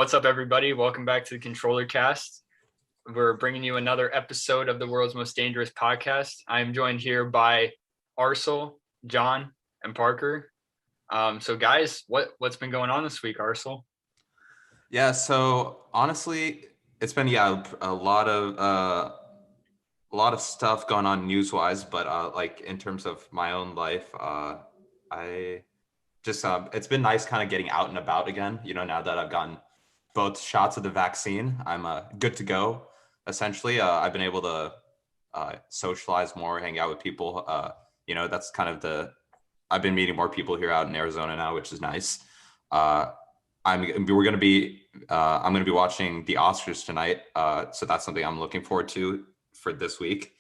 What's up, everybody? Welcome back to the ControllerCast. We're bringing you another episode of the world's most dangerous podcast. I am joined here by Arcel, John, and Parker. So, guys, what's been going on this week, Arcel? Yeah, so honestly, it's been a lot of stuff going on news-wise, but like in terms of my own life, I just it's been nice kind of getting out and about again. Now that I've gotten both shots of the vaccine, I'm good to go. Essentially, I've been able to socialize more, hang out with people. That's kind of I've been meeting more people here out in Arizona now, which is nice. I'm gonna be watching the Oscars tonight, so that's something I'm looking forward to for this week.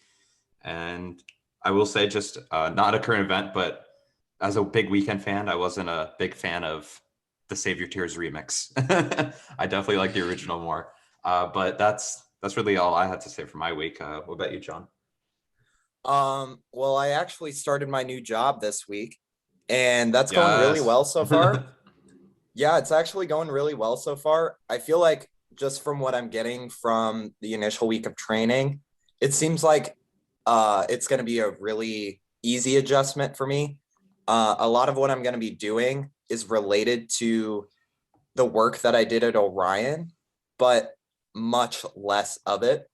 And I will say, just not a current event, but as a big Weeknd fan, I wasn't a big fan of the Save Your Tears remix. I definitely like the original more. But that's really all I had to say for my week. What about you, John? Well, I actually started my new job this week, and that's going really well so far. Yeah, it's actually going really well so far. I feel like just from what I'm getting from the initial week of training, it seems like it's going to be a really easy adjustment for me. A lot of what I'm going to be doing is related to the work that I did at Orion, but much less of it.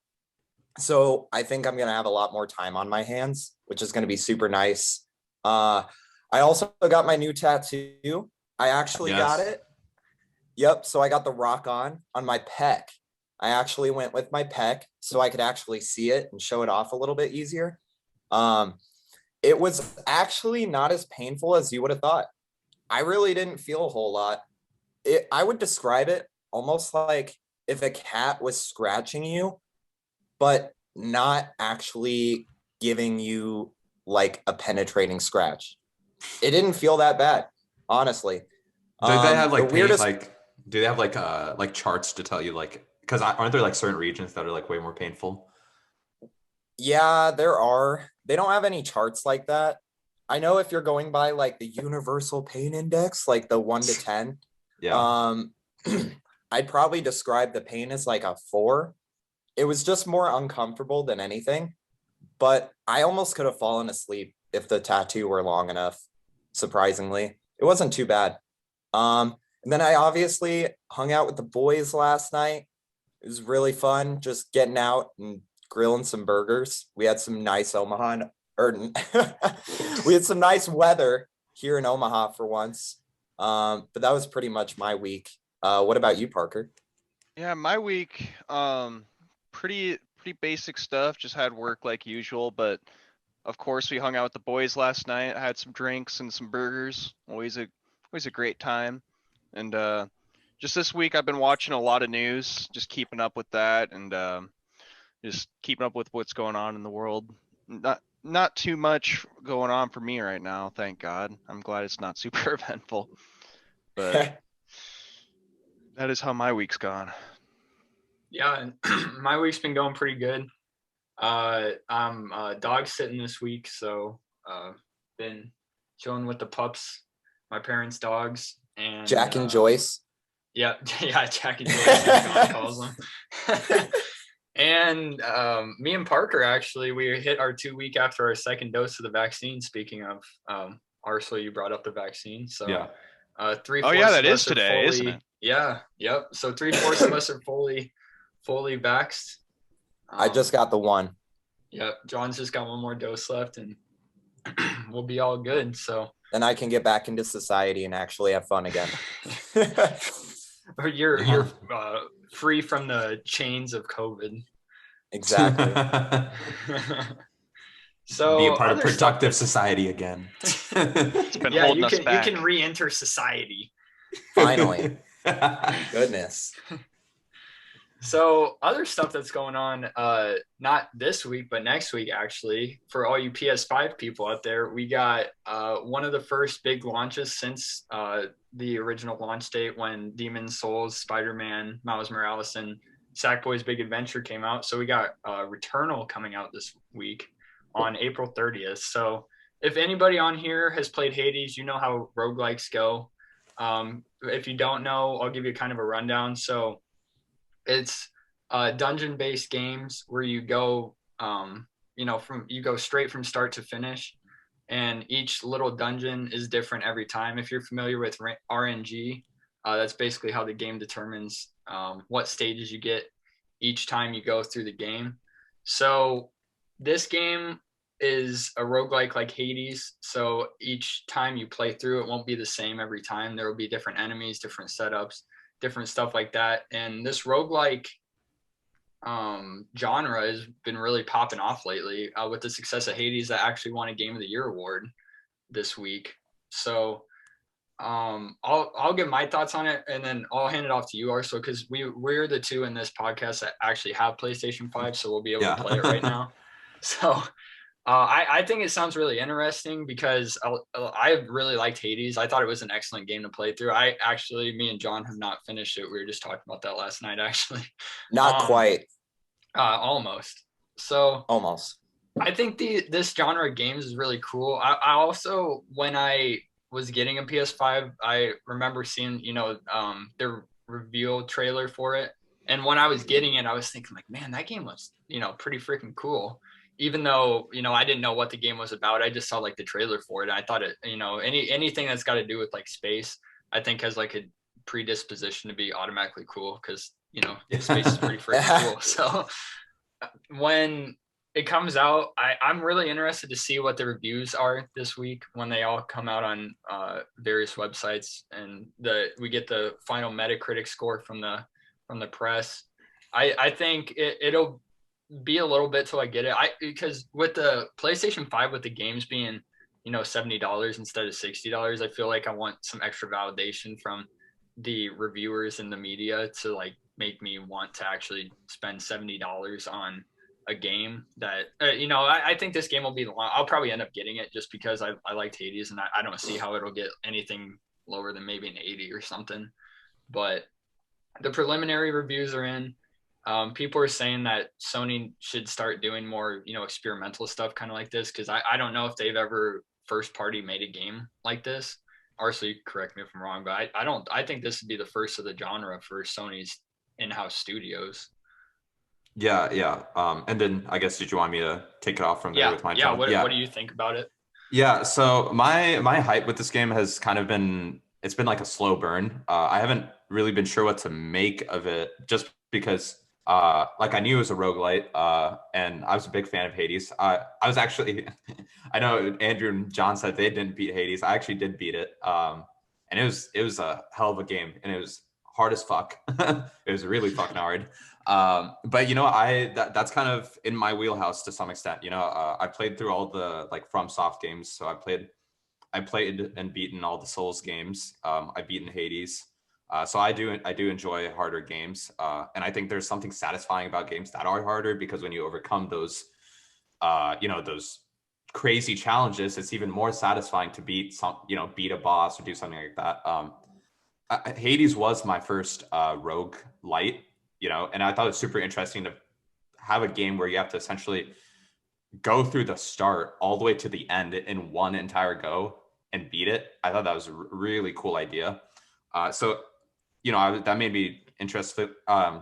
So I think I'm going to have a lot more time on my hands, which is going to be super nice. I also got my new tattoo. I actually got it. Yep. So I got the rock on my pec. I actually went with my pec so I could actually see it and show it off a little bit easier. It was actually not as painful as you would have thought. I really didn't feel a whole lot. I would describe it almost like if a cat was scratching you, but not actually giving you like a penetrating scratch. It didn't feel that bad, honestly. Do they have like pain, do they have like charts to tell you, like, because aren't there like certain regions that are like way more painful? Yeah, there are. They don't have any charts like that. I know if you're going by like the universal pain index, like the 1 to 10, Yeah. I'd probably describe the pain as like a 4. It was just more uncomfortable than anything, but I almost could have fallen asleep if the tattoo were long enough. Surprisingly, it wasn't too bad. And then I obviously hung out with the boys last night. It was really fun, just getting out and grilling some burgers. We had some nice we had some nice weather here in Omaha for once. But that was pretty much my week. What about you, Parker? Yeah, my week, pretty basic stuff. Just had work like usual, but of course we hung out with the boys last night. Had some drinks and some burgers. Always a great time. And just this week I've been watching a lot of news, just keeping up with that, and just keeping up with what's going on in the world. Not too much going on for me right now, thank God. I'm glad it's not super eventful. But that is how my week's gone. Yeah, my week's been going pretty good. I'm dog sitting this week, so been chilling with the pups, my parents' dogs, and Jack and Joyce. Yeah, Jack and Joyce, as John calls them. And me and Parker, actually, we hit our 2 week after our second dose of the vaccine. Speaking of, Arcel, you brought up the vaccine, so yeah. 3/4 Oh yeah, that of is us are today, fully, isn't it? Yeah, yep. So 3/4 of us are fully vaxxed. I just got the one. Yep, John's just got one more dose left, and we'll be all good. So then I can get back into society and actually have fun again. you're free from the chains of COVID. Exactly. So be a part of productive society again. It's been holding us back. You can re-enter society. Finally. Goodness. So other stuff that's going on, not this week, but next week, actually, for all you PS5 people out there, we got one of the first big launches since the original launch date when Demon's Souls, Spider-Man, Miles Morales, and Sackboy's Big Adventure came out. So we got Returnal coming out this week on April 30th. So if anybody on here has played Hades, you know how roguelikes go. If you don't know, I'll give you kind of a rundown. So it's dungeon-based games where you go, you go straight from start to finish, and each little dungeon is different every time. If you're familiar with RNG, that's basically how the game determines what stages you get each time you go through the game. So this game is a roguelike like Hades. So each time you play through, it won't be the same every time. There will be different enemies, different setups, different stuff like that. And this roguelike genre has been really popping off lately with the success of Hades that actually won a Game of the Year award this week. So I'll give my thoughts on it, and then I'll hand it off to you, Arso, because we're the two in this podcast that actually have PlayStation 5, so we'll be able to play it right now. So I think it sounds really interesting because I really liked Hades. I thought it was an excellent game to play through. Me and John have not finished it. We were just talking about that last night, actually. Not quite. Almost. So almost. I think this genre of games is really cool. I also, when I was getting a PS5, I remember seeing, the reveal trailer for it. And when I was getting it, I was thinking like, man, that game was, pretty freaking cool. Even though, I didn't know what the game was about. I just saw like the trailer for it. I thought it, anything that's got to do with like space, I think has like a predisposition to be automatically cool because, space is pretty freaking cool. So when it comes out, I'm really interested to see what the reviews are this week when they all come out on various websites, and we get the final Metacritic score from the press. I think it'll be a little bit till I get it. Because with the PlayStation 5, with the games being $70 instead of $60, I feel like I want some extra validation from the reviewers and the media to like make me want to actually spend $70 on a game that I think this game will be I'll probably end up getting it just because I liked Hades, and I don't see how it'll get anything lower than maybe an 80 or something. But the preliminary reviews are in. People are saying that Sony should start doing more experimental stuff kind of like this, because I don't know if they've ever first party made a game like this. Arso, you correct me if I'm wrong, but I think this would be the first of the genre for Sony's in-house studios. Yeah. And then I guess, did you want me to take it off from there with my tone? What do you think about it? Yeah, so my hype with this game has kind of been, it's been like a slow burn. I haven't really been sure what to make of it, just because I knew it was a roguelite, and I was a big fan of Hades. I was actually, I know Andrew and John said they didn't beat Hades. I actually did beat it. And it was a hell of a game, and it was hard as fuck. It was really fucking hard. But that's kind of in my wheelhouse to some extent. I played through all the like FromSoft games. So I played and beaten all the Souls games. I've beaten Hades. So I do enjoy harder games. And I think there's something satisfying about games that are harder, because when you overcome those, those crazy challenges, it's even more satisfying to beat a boss or do something like that. Hades was my first rogue light, and I thought it was super interesting to have a game where you have to essentially go through the start all the way to the end in one entire go and beat it. I thought that was a really cool idea. So that made me interested, right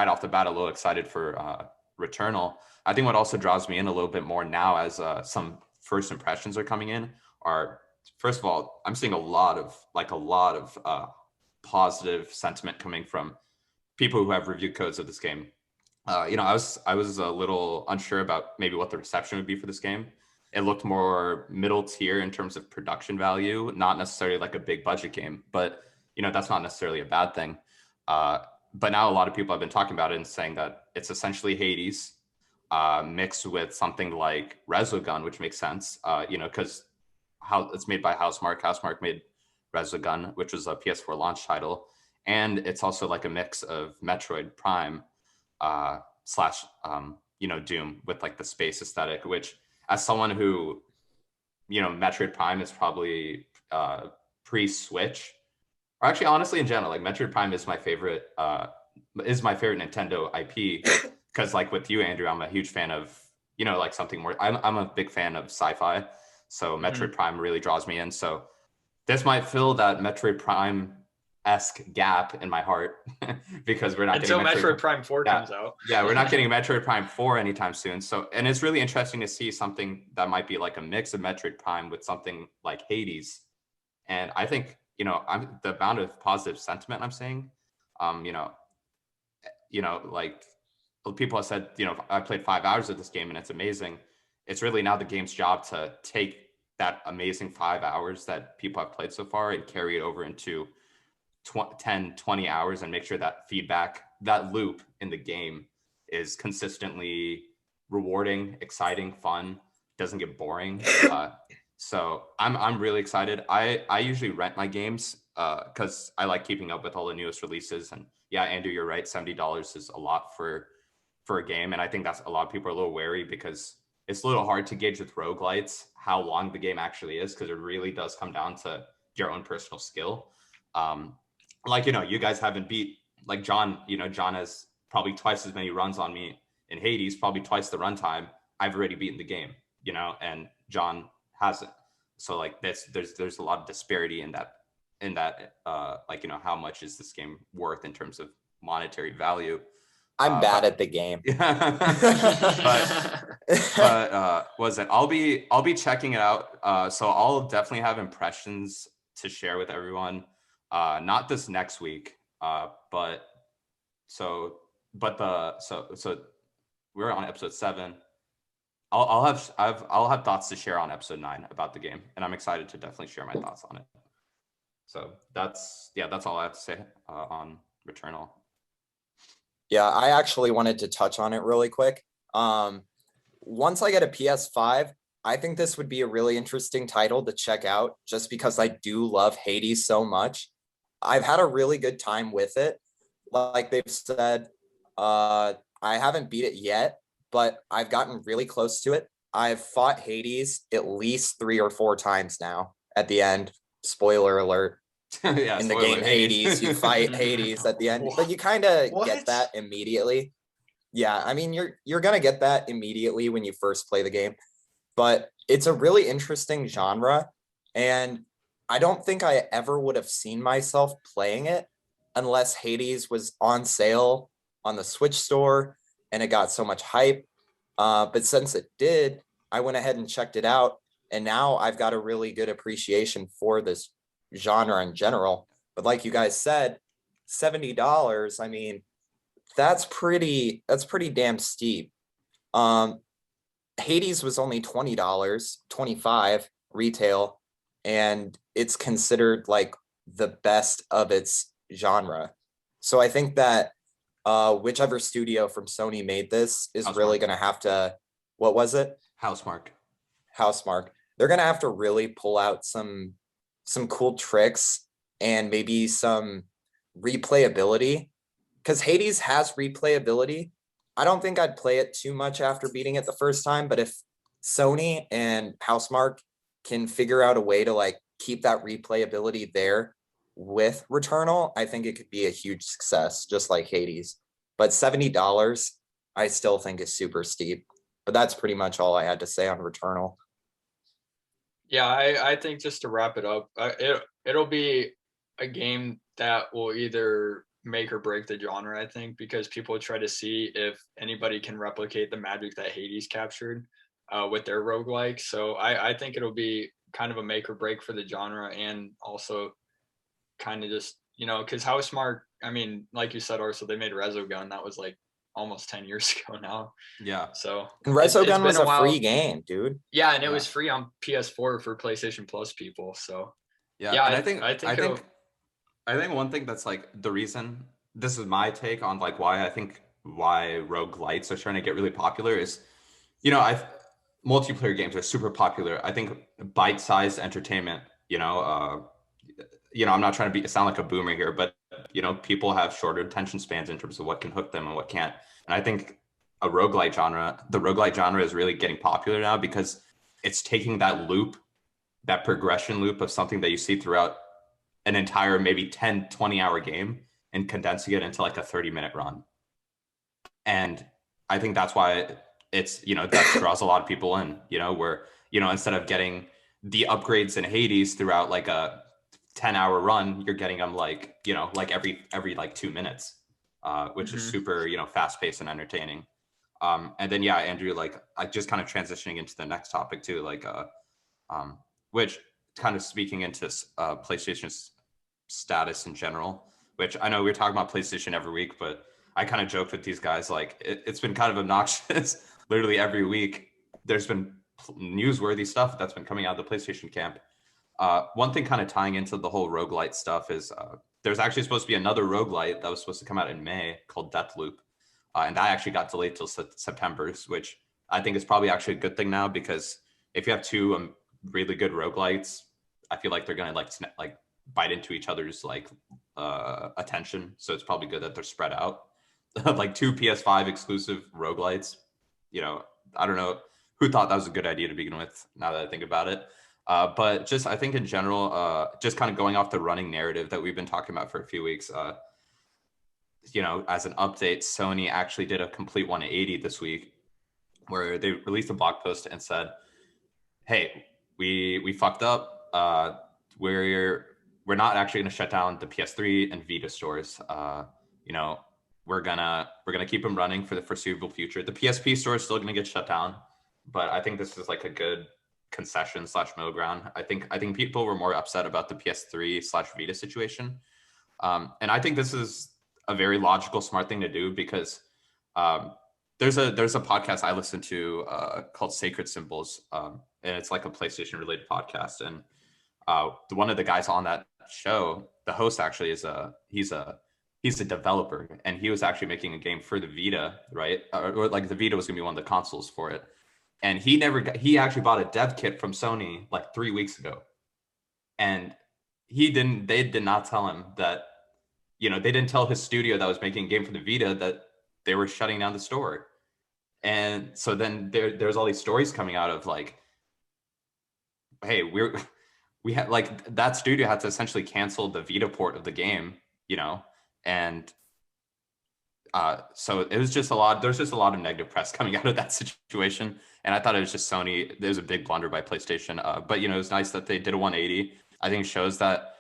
off the bat, a little excited for Returnal. I think what also draws me in a little bit more now, as some first impressions are coming in, are, first of all, I'm seeing a lot of positive sentiment coming from people who have review codes of this game. I was a little unsure about maybe what the reception would be for this game. It looked more middle tier in terms of production value, not necessarily like a big budget game, but that's not necessarily a bad thing. But now a lot of people have been talking about it and saying that it's essentially Hades mixed with something like Resogun, which makes sense, because how it's made by Housemarque. Housemarque made Resogun, which was a PS4 launch title, and it's also like a mix of Metroid Prime slash Doom with like the space aesthetic, which, as someone who, Metroid Prime is probably pre-Switch, or actually honestly in general, like Metroid Prime is my favorite Nintendo IP, because like with you, Andrew, I'm a huge fan of something more. I'm a big fan of sci-fi, so Metroid Prime really draws me in. So this might fill that Metroid Prime-esque gap in my heart because we're not until getting Metroid Prime 4 comes out. Yeah, we're not getting Metroid Prime 4 anytime soon. So, and it's really interesting to see something that might be like a mix of Metroid Prime with something like Hades. And I think, I'm the amount of positive sentiment I'm seeing, like people have said, I played 5 hours of this game and it's amazing. It's really now the game's job to take that amazing 5 hours that people have played so far and carry it over into 10, 20 hours and make sure that feedback, that loop in the game is consistently rewarding, exciting, fun, doesn't get boring. So I'm really excited. I usually rent my games because I like keeping up with all the newest releases. And yeah, Andrew, you're right. $70 is a lot for a game. And I think that's a lot of people are a little wary because it's a little hard to gauge with roguelites how long the game actually is, because it really does come down to your own personal skill. You guys haven't beat, like John, John has probably twice as many runs on me in Hades, probably twice the runtime. I've already beaten the game, and John hasn't. So like there's a lot of disparity in that how much is this game worth in terms of monetary value. I'm bad at the game. but was it? I'll be checking it out. So I'll definitely have impressions to share with everyone. Not this next week, but we're on episode 7. I'll have thoughts to share on episode 9 about the game, and I'm excited to definitely share my thoughts on it. So that's all I have to say on Returnal. Yeah, I actually wanted to touch on it really quick. Once I get a PS5, I think this would be a really interesting title to check out just because I do love Hades so much. I've had a really good time with it. Like they've said, I haven't beat it yet, but I've gotten really close to it. I've fought Hades at least 3 or 4 times now at the end. Spoiler alert. Yeah, in the game Hades, you fight Hades at the end, but you kind of get that immediately. Yeah, I mean, you're going to get that immediately when you first play the game, but it's a really interesting genre, and I don't think I ever would have seen myself playing it unless Hades was on sale on the Switch store and it got so much hype. But since it did, I went ahead and checked it out, and now I've got a really good appreciation for this genre in general. But like you guys said, $70, I mean, that's pretty damn steep. Hades was only $20, $25 retail, and it's considered like the best of its genre. So I think that whichever studio from Sony made this is really going to have to, what was it? Housemarque. They're going to have to really pull out some cool tricks and maybe some replayability, because Hades has replayability. I don't think I'd play it too much after beating it the first time, but if Sony and Housemarque can figure out a way to like keep that replayability there with Returnal, I think it could be a huge success, just like Hades. But $70, I still think is super steep. But that's pretty much all I had to say on Returnal. Yeah, I think just to wrap it up, it'll be a game that will either make or break the genre, I think, because people try to see if anybody can replicate the magic that Hades captured with their roguelike. So I think it'll be kind of a make or break for the genre, and also kind of just, because Housemarque, I mean, like you said, Arso, they made Resogun. That was like almost 10 years ago now. Yeah. So and Resogun was a free game, dude. Yeah, and it was free on PS4 for PlayStation Plus people. So yeah, and I think one thing that's like the reason, this is my take on like why roguelites are trying to get really popular is, multiplayer games are super popular. I think bite-sized entertainment, I'm not trying to sound like a boomer here, but people have shorter attention spans in terms of what can hook them and what can't. And I think the roguelite genre is really getting popular now because it's taking that loop, that progression loop of something that you see throughout an entire maybe 10, 20-hour game and condensing it into like a 30-minute run. And I think that's why it's, that draws a lot of people in, where, instead of getting the upgrades in Hades throughout like a 10-hour run, you're getting them like, you know, like every like 2 minutes, which is super, you know, fast paced and entertaining. And then, yeah, Andrew, like I just kind of transitioning into the next topic too, like, which kind of speaking into PlayStation's status in general, which I know we're talking about PlayStation every week, but I kind of joked with these guys, like it's been kind of obnoxious. Literally every week, there's been newsworthy stuff that's been coming out of the PlayStation camp. One thing kind of tying into the whole roguelite stuff is there's actually supposed to be another roguelite that was supposed to come out in May called Deathloop. And that actually got delayed till September, which I think is probably actually a good thing now, because if you have two really good roguelites, I feel like they're going to like bite into each other's like attention. So it's probably good that they're spread out. Like 2 PS5 exclusive roguelites, you know, I don't know who thought that was a good idea to begin with, now that I think about it. But just, I think in general, just kind of going off the running narrative that we've been talking about for a few weeks, you know, as an update, Sony actually did a complete 180 this week, where they released a blog post and said, hey, we fucked up. We're not actually going to shut down the PS3 and Vita stores. You know, we're gonna keep them running for the foreseeable future. The PSP store is still going to get shut down, but I think this is like a good concession / middle ground. I think people were more upset about the PS3 / Vita situation, and I think this is a very logical, smart thing to do, because there's a podcast I listen to called Sacred Symbols, and it's like a PlayStation related podcast, and one of the guys on that show, the host actually is he's a developer, and he was actually making a game for the Vita, right? Or like the Vita was gonna be one of the consoles for it. And he actually bought a dev kit from Sony like 3 weeks ago. And they did not tell him that, you know, they didn't tell his studio that was making a game for the Vita that they were shutting down the store. And so then there's all these stories coming out of like, hey, we had like that studio had to essentially cancel the Vita port of the game, you know, and so it was just there's just a lot of negative press coming out of that situation. And I thought it was just Sony. There was a big blunder by PlayStation. But, you know, it was nice that they did a 180. I think it shows that,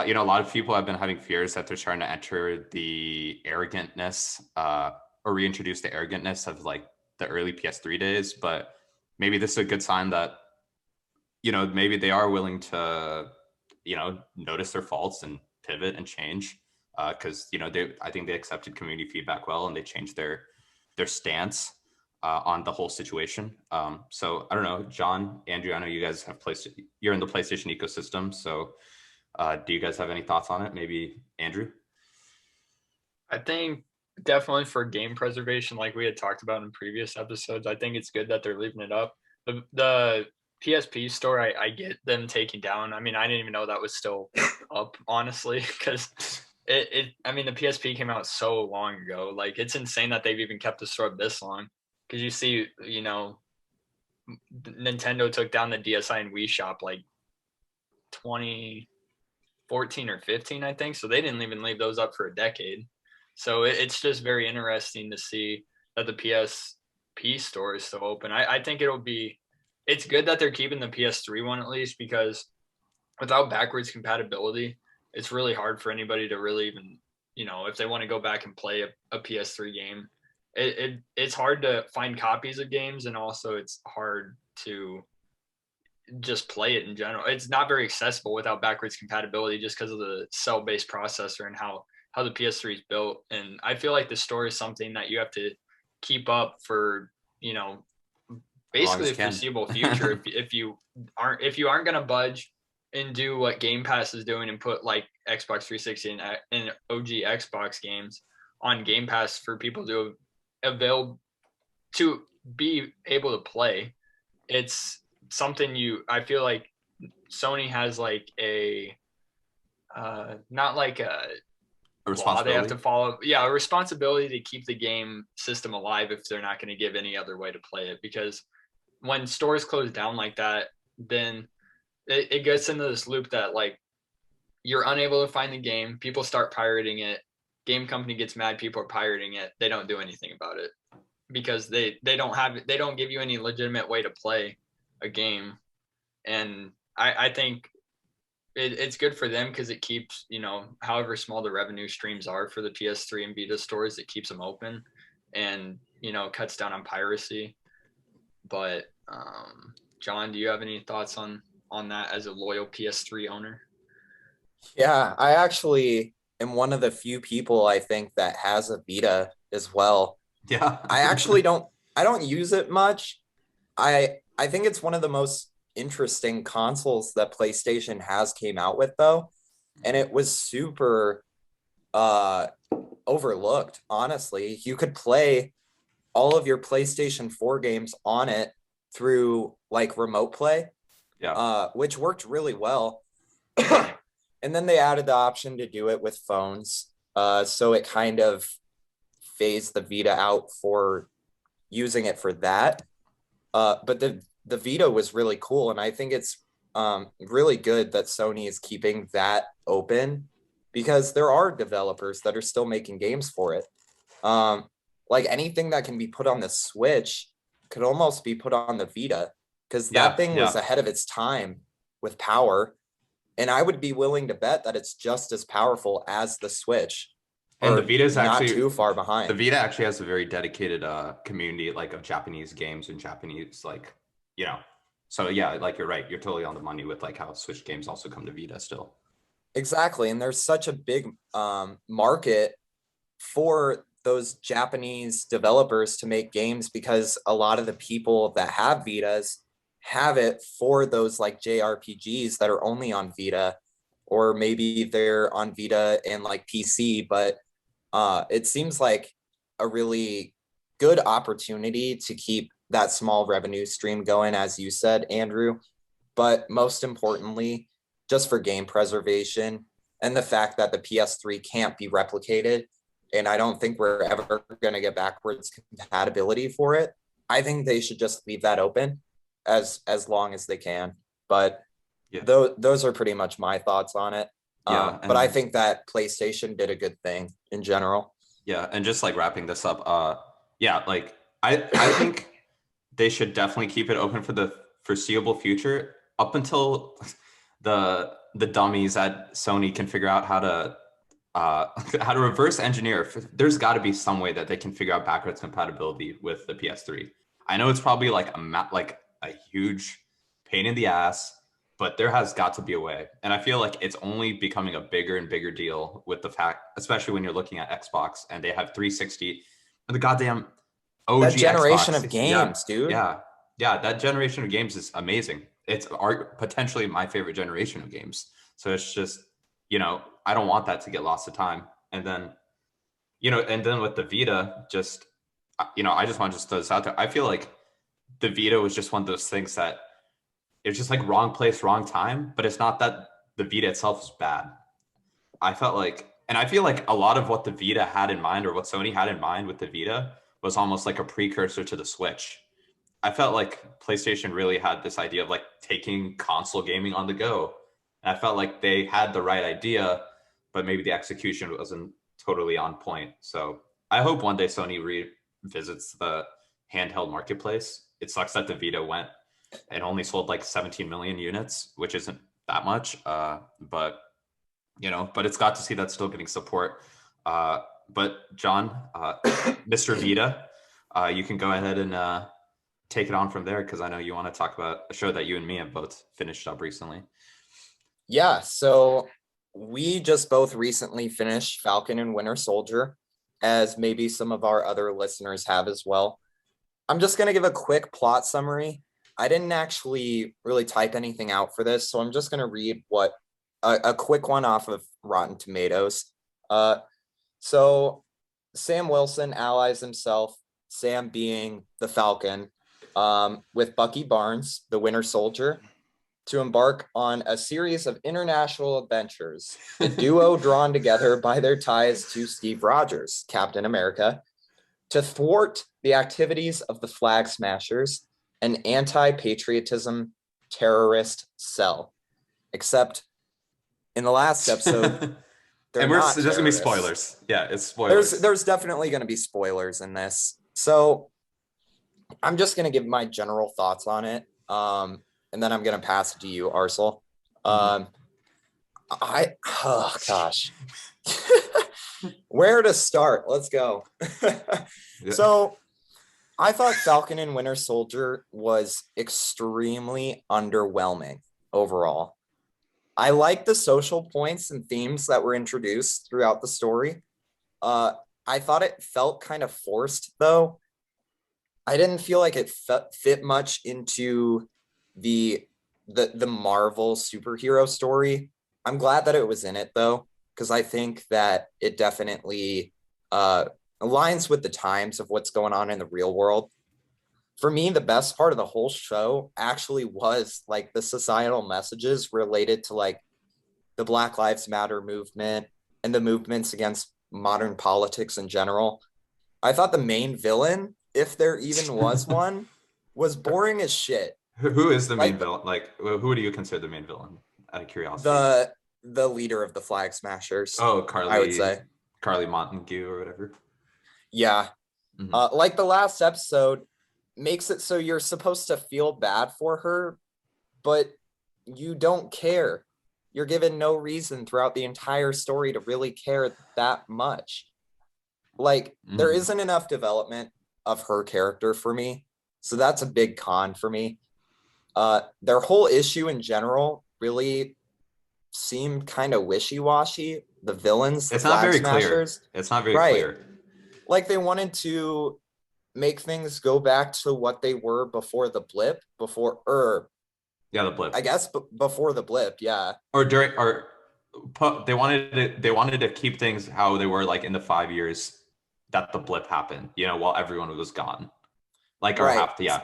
you know, a lot of people have been having fears that they're starting to enter the arrogantness or reintroduce the arrogantness of like the early PS3 days. But maybe this is a good sign that, you know, maybe they are willing to, you know, notice their faults and pivot and change. Because, you know, I think they accepted community feedback well, and they changed their stance on the whole situation. So I don't know, John, Andrew, I know you guys you're in the PlayStation ecosystem. So do you guys have any thoughts on it? Maybe Andrew? I think definitely for game preservation, like we had talked about in previous episodes, I think it's good that they're leaving it up. The PSP store, I get them taking down. I mean, I didn't even know that was still up, honestly, because I mean, the PSP came out so long ago. Like, it's insane that they've even kept the store up this long. Because you see, you know, Nintendo took down the DSi and Wii Shop like 2014 or 15, I think. So they didn't even leave those up for a decade. So it's just very interesting to see that the PSP store is still open. I think it's good that they're keeping the PS3 one at least, because without backwards compatibility, it's really hard for anybody to really even, you know, if they want to go back and play a PS3 game, it's hard to find copies of games, and also it's hard to just play it in general. It's not very accessible without backwards compatibility, just because of the cell-based processor and how the PS3 is built. And I feel like the store is something that you have to keep up for, you know, basically the foreseeable future. if you aren't going to budge and do what Game Pass is doing and put like Xbox 360 and OG Xbox games on Game Pass for people to be able to play, it's something I feel like Sony has like a not like a law they have to follow. Yeah, a responsibility to keep the game system alive if they're not going to give any other way to play it. Because when stores close down like that, then it gets into this loop that like you're unable to find the game, people start pirating it, game company gets mad, people are pirating it, they don't do anything about it because they don't give you any legitimate way to play a game. And I think it's good for them because it keeps, however small the revenue streams are for the PS3 and Vita stores, it keeps them open and, cuts down on piracy. But John, do you have any thoughts on that as a loyal PS3 owner? Yeah, I actually am one of the few people I think that has a Vita as well. Yeah. I don't use it much. I think it's one of the most interesting consoles that PlayStation has came out with though. And it was super overlooked, honestly. You could play all of your PlayStation 4 games on it through like remote play, which worked really well. And then they added the option to do it with phones. So it kind of phased the Vita out for using it for that. But the Vita was really cool. And I think it's really good that Sony is keeping that open because there are developers that are still making games for it. Like anything that can be put on the Switch could almost be put on the Vita because that thing was ahead of its time with power. And I would be willing to bet that it's just as powerful as the Switch. And the Vita is not actually too far behind. The Vita actually has a very dedicated community, like of Japanese games and Japanese, like, So yeah, like you're right. You're totally on the money with like how Switch games also come to Vita still. Exactly, and there's such a big market for those Japanese developers to make games because a lot of the people that have Vitas have it for those like JRPGs that are only on Vita, or maybe they're on Vita and like PC, but it seems like a really good opportunity to keep that small revenue stream going, as you said, Andrew, but most importantly, just for game preservation and the fact that the PS3 can't be replicated. And I don't think we're ever going to get backwards compatibility for it. I think they should just leave that open as long as they can. But those are pretty much my thoughts on it. But I think that PlayStation did a good thing in general. Yeah, and just like wrapping this up, like I think they should definitely keep it open for the foreseeable future up until the dummies at Sony can figure out how to reverse engineer. There's got to be some way that they can figure out backwards compatibility with the PS3. I know it's probably like a huge pain in the ass, but there has got to be a way. And I feel like it's only becoming a bigger and bigger deal with the fact, especially when you're looking at Xbox and they have 360 and the goddamn OG that generation Xbox. Of games, dude. Yeah, that generation of games is amazing. It's potentially my favorite generation of games. So it's just, I don't want that to get lost to time. And then, and then with the Vita, just, I just want to throw this out there. I feel like the Vita was just one of those things that it's just like wrong place, wrong time. But it's not that the Vita itself is bad. I felt like, and I feel like a lot of what the Vita had in mind or what Sony had in mind with the Vita was almost like a precursor to the Switch. I felt like PlayStation really had this idea of like taking console gaming on the go. And I felt like they had the right idea, but maybe the execution wasn't totally on point. So I hope one day Sony revisits the handheld marketplace. It sucks that the Vita went and only sold like 17 million units, which isn't that much. But it's got to see that still getting support. But John, Mr. Vita, you can go ahead and take it on from there because I know you want to talk about a show that you and me have both finished up recently. Yeah, so we just both recently finished Falcon and Winter Soldier, as maybe some of our other listeners have as well. I'm just going to give a quick plot summary. I didn't actually really type anything out for this, so I'm just going to read what a quick one off of Rotten Tomatoes. So Sam Wilson allies himself, Sam being the Falcon, with Bucky Barnes, the Winter Soldier, to embark on a series of international adventures, the duo drawn together by their ties to Steve Rogers, Captain America, to thwart the activities of the Flag Smashers, an anti-patriotism terrorist cell. Except in the last episode, there's going to be spoilers. Yeah, it's spoilers. There's definitely going to be spoilers in this. So I'm just going to give my general thoughts on it. And then I'm going to pass it to you, Arsel. Oh gosh. Where to start? Let's go. Yeah. So I thought Falcon and Winter Soldier was extremely underwhelming overall. I like the social points and themes that were introduced throughout the story. I thought it felt kind of forced, though. I didn't feel like it fit much into the Marvel superhero story. I'm glad that it was in it, though, because I think that it definitely aligns with the times of what's going on in the real world. For me, the best part of the whole show actually was like the societal messages related to like the Black Lives Matter movement and the movements against modern politics in general. I thought the main villain, if there even was one, was boring as shit. Who is the main Like villain? Like, who do you consider the main villain? Out of curiosity. the leader of the Flag Smashers. Oh, I would say Carly Montague or whatever. Yeah. Like the last episode makes it so you're supposed to feel bad for her, but you don't care. You're given no reason throughout the entire story to really care that much. Like, there isn't enough development of her character for me. So that's a big con for me. Their whole issue in general really seemed kind of wishy-washy. The villains, It's the not Flag very Smashers. clear. It's not very Right. clear. Like they wanted to make things go back to what they were before the blip, Yeah, the blip. I guess before the blip, yeah. Or they wanted to keep things how they were like in the 5 years that the blip happened, while everyone was gone. Like or Right. yeah.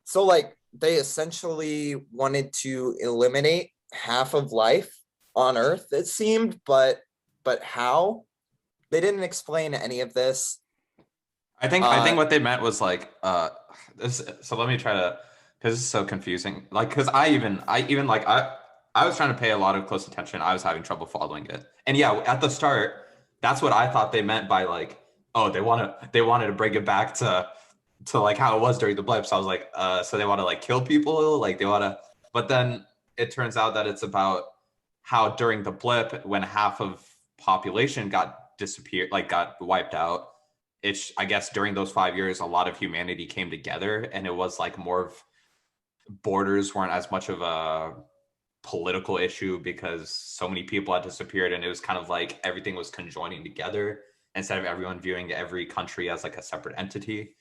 So like they essentially wanted to eliminate half of life on Earth, it seemed, but how? They didn't explain any of this. I think what they meant was like this. So let me try to, because this is so confusing. Like, because I was trying to pay a lot of close attention. I was having trouble following it. And yeah, at the start, that's what I thought they meant by like, oh, they wanted to bring it back to like how it was during the blip. So I was like, so they want to like kill people, like they want to. But then it turns out that it's about how during the blip, when half of population got wiped out, I guess during those 5 years, a lot of humanity came together, and it was like more of borders weren't as much of a political issue because so many people had disappeared, and it was kind of like everything was conjoining together instead of everyone viewing every country as like a separate entity.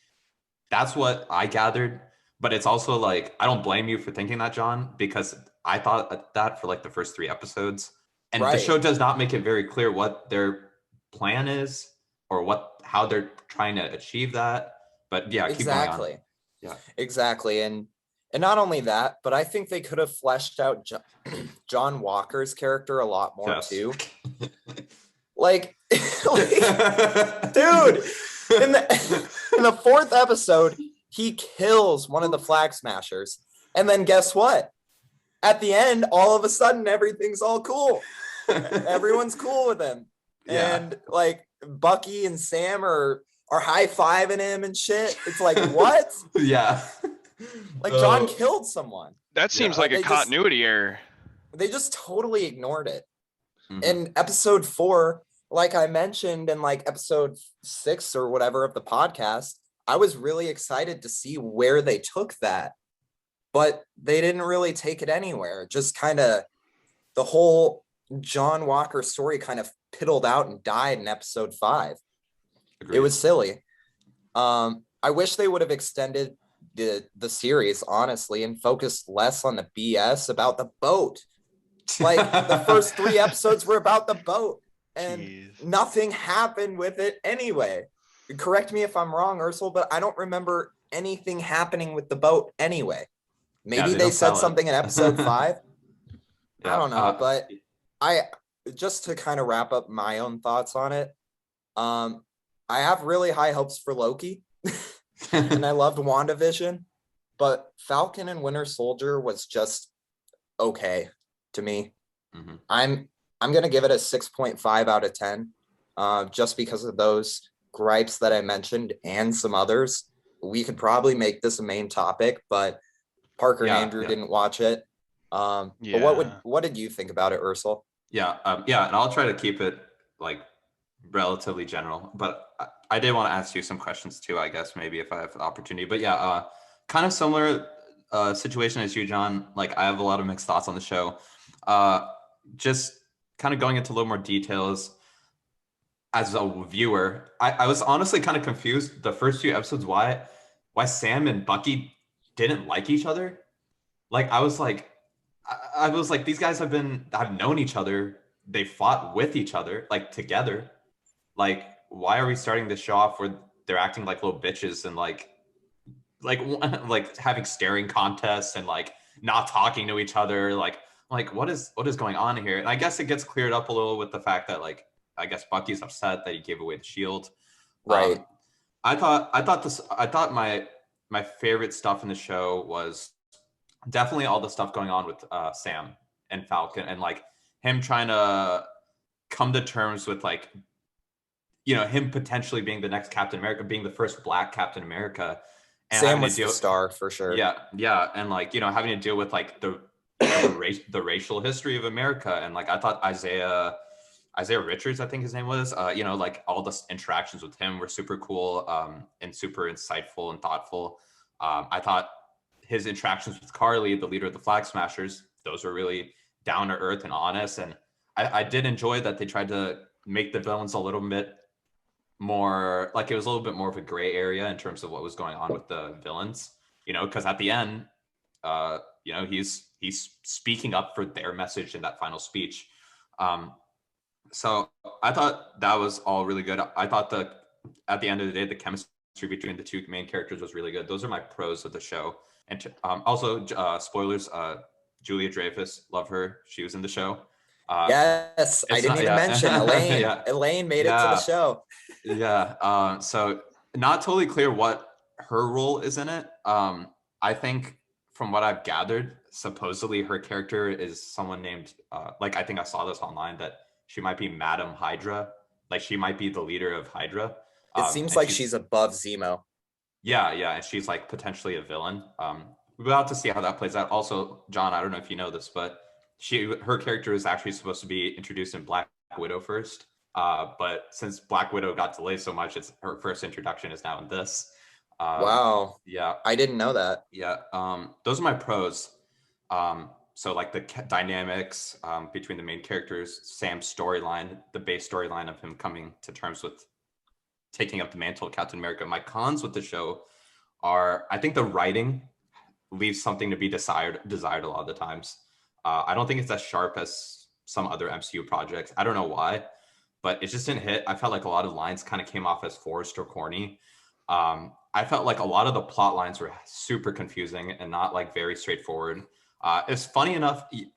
That's what I gathered. But it's also like, I don't blame you for thinking that, John, because I thought that for like the first 3 episodes. And Right. The show does not make it very clear what their plan is or how they're trying to achieve that. But yeah, Exactly. Keep going on. Yeah. Exactly. And not only that, but I think they could have fleshed out John Walker's character a lot more too. Like, dude, in the 4th episode, he kills one of the Flag Smashers. And then guess what? At the end, all of a sudden, everything's all cool. Everyone's cool with him. Yeah. And like Bucky and Sam are high-fiving him and shit. It's like, what? Yeah. Like John killed someone. That seems like a continuity error. They just totally ignored it. In episode 4, like I mentioned in like episode 6 or whatever of the podcast, I was really excited to see where they took that, but they didn't really take it anywhere. Just kind of the whole John Walker story kind of piddled out and died in episode 5. Agreed. It was silly. I wish they would have extended the series, honestly, and focused less on the BS about the boat. Like the first 3 episodes were about the boat, and nothing happened with it anyway. Correct me if I'm wrong, Ursula, but I don't remember anything happening with the boat anyway. Maybe they said something in episode 5. I don't know, but I just to kind of wrap up my own thoughts on it. I have really high hopes for Loki, and I loved WandaVision, but Falcon and Winter Soldier was just okay to me. I'm gonna give it a 6.5 out of 10, just because of those gripes that I mentioned and some others. We could probably make this a main topic, but Parker and Andrew didn't watch it. But what did you think about it, Ursula? Yeah, and I'll try to keep it like relatively general, but I did want to ask you some questions too, I guess, maybe if I have the opportunity. But yeah, kind of similar situation as you, John. Like, I have a lot of mixed thoughts on the show. Just kind of going into a little more details as a viewer, I was honestly kind of confused the first few episodes why Sam and Bucky didn't like each other. Like, I was like, these guys have known each other. They fought with each other, like together. Like, why are we starting this show off where they're acting like little bitches and like like having staring contests and like not talking to each other? Like what is going on here? And I guess it gets cleared up a little with the fact that, like, I guess Bucky's upset that he gave away the shield. Right. I thought my favorite stuff in the show was definitely all the stuff going on with Sam and Falcon, and like him trying to come to terms with, like, you know, him potentially being the next Captain America, being the first Black Captain America, and Sam was the star for sure. Yeah, and like, you know, having to deal with like the racial history of America, and like I thought Isaiah Richards, I think his name was, you know, like all the interactions with him were super cool, and super insightful and thoughtful. I thought his interactions with Carly, the leader of the Flag Smashers, those were really down to earth and honest. And I did enjoy that they tried to make the villains a little bit more, like, it was a little bit more of a gray area in terms of what was going on with the villains, you know, because at the end, you know, he's speaking up for their message in that final speech. So I thought that was all really good. I thought at the end of the day, the chemistry between the two main characters was really good. Those are my pros of the show. And also, spoilers, Julia Dreyfus, love her. She was in the show. Yes, I didn't even mention Elaine. Yeah. Elaine made it to the show. Yeah. So not totally clear what her role is in it. I think from what I've gathered, supposedly her character is someone named, like, I think I saw this online, that she might be Madam Hydra. Like, she might be the leader of Hydra. It seems like she's above Zemo. Yeah, and she's like potentially a villain. We'll have to see how that plays out. Also, John, I don't know if you know this, but her character is actually supposed to be introduced in Black Widow first. But since Black Widow got delayed so much, it's her first introduction is now in this. Wow. Yeah. I didn't know that. Yeah. Those are my pros. So like the dynamics between the main characters, Sam's storyline, the base storyline of him coming to terms with taking up the mantle of Captain America. My cons with the show are, I think the writing leaves something to be desired a lot of the times. I don't think it's as sharp as some other MCU projects. I don't know why, but it just didn't hit. I felt like a lot of lines kind of came off as forced or corny. I felt like a lot of the plot lines were super confusing and not like very straightforward. It's funny enough, you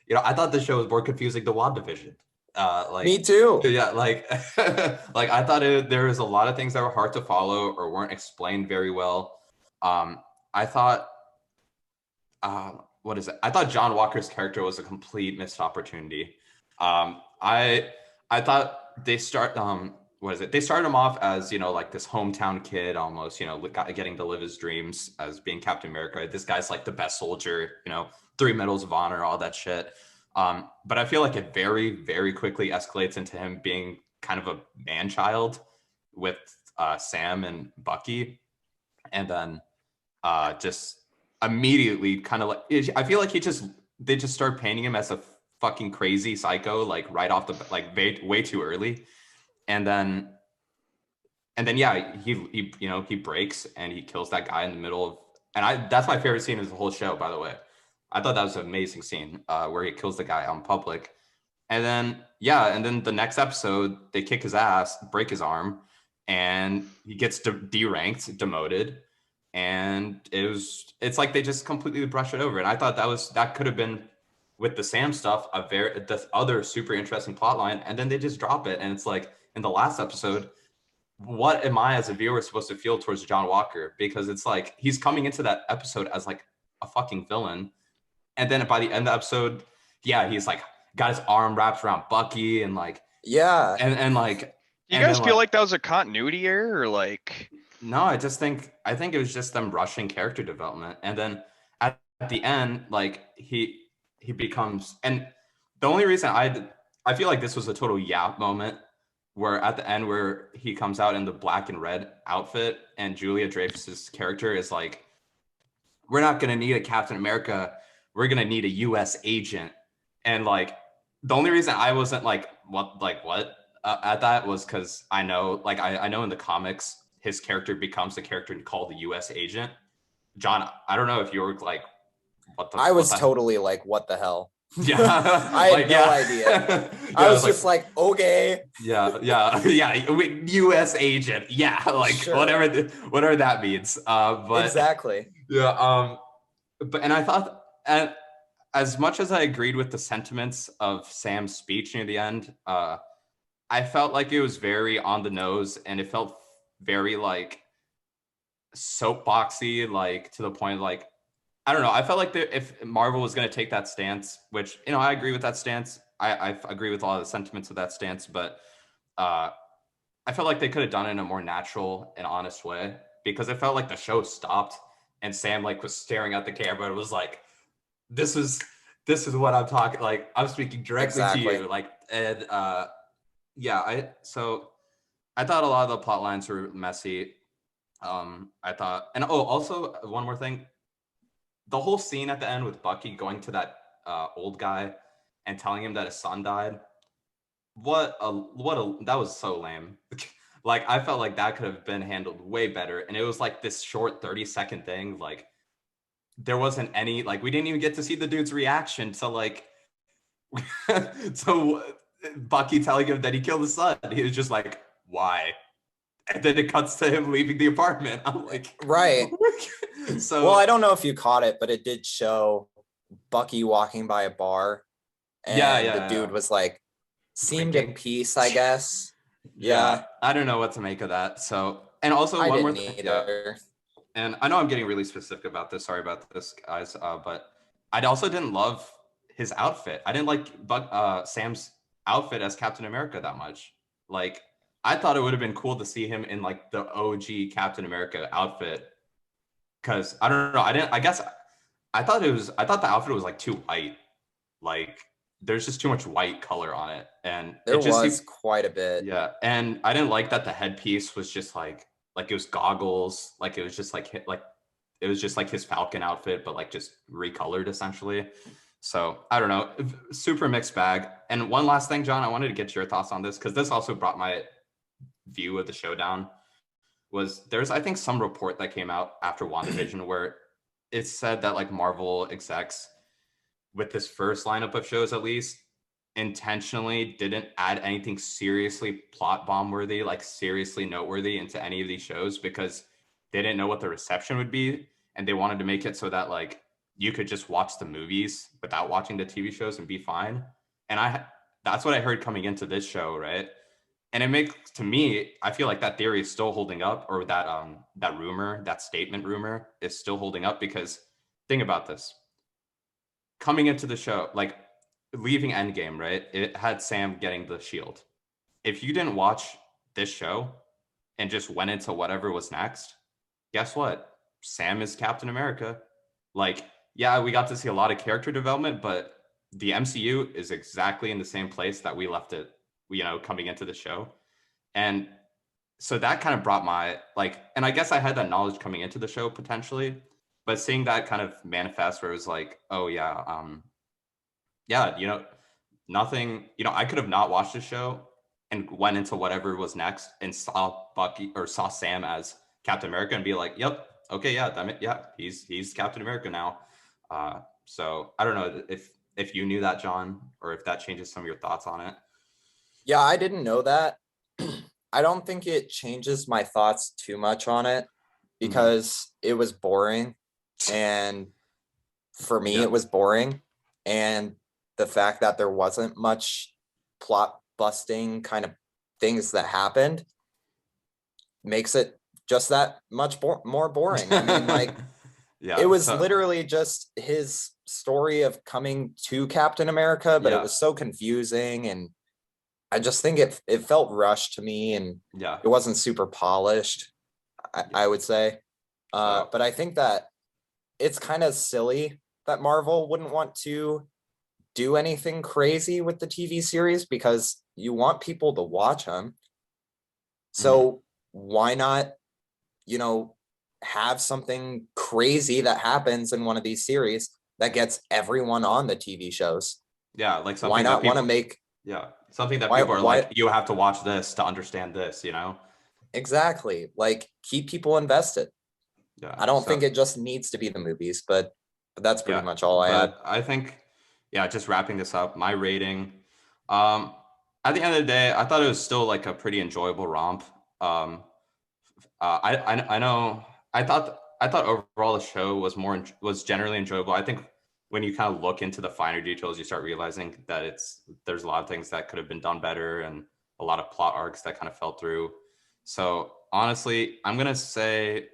know, I thought the show was more confusing than WandaVision. Like, me too. Yeah, like like I thought there was a lot of things that were hard to follow or weren't explained very well. I thought I thought John Walker's character was a complete missed opportunity. I thought they started him off as, you know, like this hometown kid almost, you know, getting to live his dreams as being Captain America. This guy's like the best soldier, you know, 3 medals of honor, all that shit. But I feel like it very, very quickly escalates into him being kind of a man-child with Sam and Bucky. And then just immediately kind of like, I feel like they just start painting him as a fucking crazy psycho, like right off the, like way too early. And then yeah, he you know, he breaks and he kills that guy in the middle of, and that's my favorite scene of the whole show, by the way. I thought that was an amazing scene where he kills the guy out in public. And then the next episode, they kick his ass, break his arm, and he gets deranked, demoted. And it's like they just completely brush it over. And I thought that could have been, with the Sam stuff, the other super interesting plot line. And then they just drop it. And it's like, in the last episode, what am I as a viewer supposed to feel towards John Walker? Because it's like, he's coming into that episode as like a fucking villain. And then by the end of the episode, yeah, he's like got his arm wrapped around Bucky and like, yeah. And like, you guys feel like that was a continuity error, or like? No, I think it was just them rushing character development. And then at the end, like he becomes, and the only reason I feel like this was a total yap moment where at the end where he comes out in the black and red outfit and Julia Dreyfus's character is like, we're not going to need a Captain America. We're going to need a US agent. And like, the only reason I wasn't like, what, at that was because I know, like, I know in the comics, his character becomes the character called the US agent. John, I don't know if you were like, I was totally like, what the hell? Yeah. I had no idea. I was just like, okay. Yeah. US agent. Yeah. Like sure. whatever that means. But exactly. Yeah. And I thought, as much as I agreed with the sentiments of Sam's speech near the end, I felt like it was very on the nose and it felt very like soapboxy, like to the point like, I don't know. I felt like if Marvel was going to take that stance, which, I agree with that stance. I agree with a lot of the sentiments of that stance, but I felt like they could have done it in a more natural and honest way because it felt like the show stopped and Sam like was staring at the camera and was like, this is what I'm talking, like I'm speaking directly to you. Like, and so I thought a lot of the plot lines were messy. I thought, and also one more thing, the whole scene at the end with Bucky going to that old guy and telling him that his son died. That was so lame. Like, I felt like that could have been handled way better. And it was like this short 30-second thing. Like, there wasn't any, like, we didn't even get to see the dude's reaction to like, to Bucky telling him that he killed his son. He was just like, why? And then it cuts to him leaving the apartment. I'm like, right. So, well, I don't know if you caught it, but it did show Bucky walking by a bar. And the dude was like, seemed at peace, I guess. Yeah. I don't know what to make of that. So, and also one more thing. Yeah. And I know I'm getting really specific about this. Sorry about this, guys. But I also didn't love his outfit. I didn't like Sam's outfit as Captain America that much. Like, I thought it would have been cool to see him in like the OG Captain America outfit. Cause I don't know. I thought the outfit was like too white. Like, there's just too much white color on it. And there was quite a bit. Yeah. And I didn't like that the headpiece was just like it was goggles. Like it was just like it was just like his Falcon outfit, but like just recolored essentially. So I don't know, super mixed bag. And one last thing, John, I wanted to get your thoughts on this because this also brought my view of the show down. There's I think some report that came out after WandaVision where it said that like Marvel execs with this first lineup of shows at least intentionally didn't add anything seriously plot bomb worthy, like seriously noteworthy into any of these shows because they didn't know what the reception would be and they wanted to make it so that like you could just watch the movies without watching the TV shows and be fine. And that's what I heard coming into this show, right? And it makes, to me, I feel like that theory is still holding up, or that rumor, that statement rumor is still holding up because think about this. Coming into the show, like leaving Endgame, right? It had Sam getting the shield. If you didn't watch this show and just went into whatever was next, guess what? Sam is Captain America. Like, yeah, we got to see a lot of character development, but the MCU is exactly in the same place that we left it, coming into the show. And so that kind of brought my, like, and I guess I had that knowledge coming into the show potentially, but seeing that kind of manifest where it was like, oh yeah, nothing, I could have not watched the show and went into whatever was next and saw Bucky or saw Sam as Captain America and be like, yep, okay, yeah, he's Captain America now. So I don't know if you knew that, John, or if that changes some of your thoughts on it. Yeah, I didn't know that. I don't think it changes my thoughts too much on it because it was boring. And for me, it was boring. And the fact that there wasn't much plot busting kind of things that happened makes it just that much more boring. I mean, like, it was literally just his story of coming to Captain America, but it was so confusing. And I just think it felt rushed to me and it wasn't super polished, I would say. But I think that it's kind of silly that Marvel wouldn't want to do anything crazy with the TV series because you want people to watch them. So why not, have something crazy that happens in one of these series that gets everyone on the TV shows? Yeah, like something why not that people want to make something that people are like, you have to watch this to understand this, Exactly. Like, keep people invested. Yeah. I don't think it just needs to be the movies, but that's pretty much all I had. I think, just wrapping this up, my rating, at the end of the day, I thought it was still like a pretty enjoyable romp. I know I thought overall the show was generally enjoyable. I think when you kind of look into the finer details, you start realizing that there's a lot of things that could have been done better and a lot of plot arcs that kind of fell through. So honestly, I'm gonna say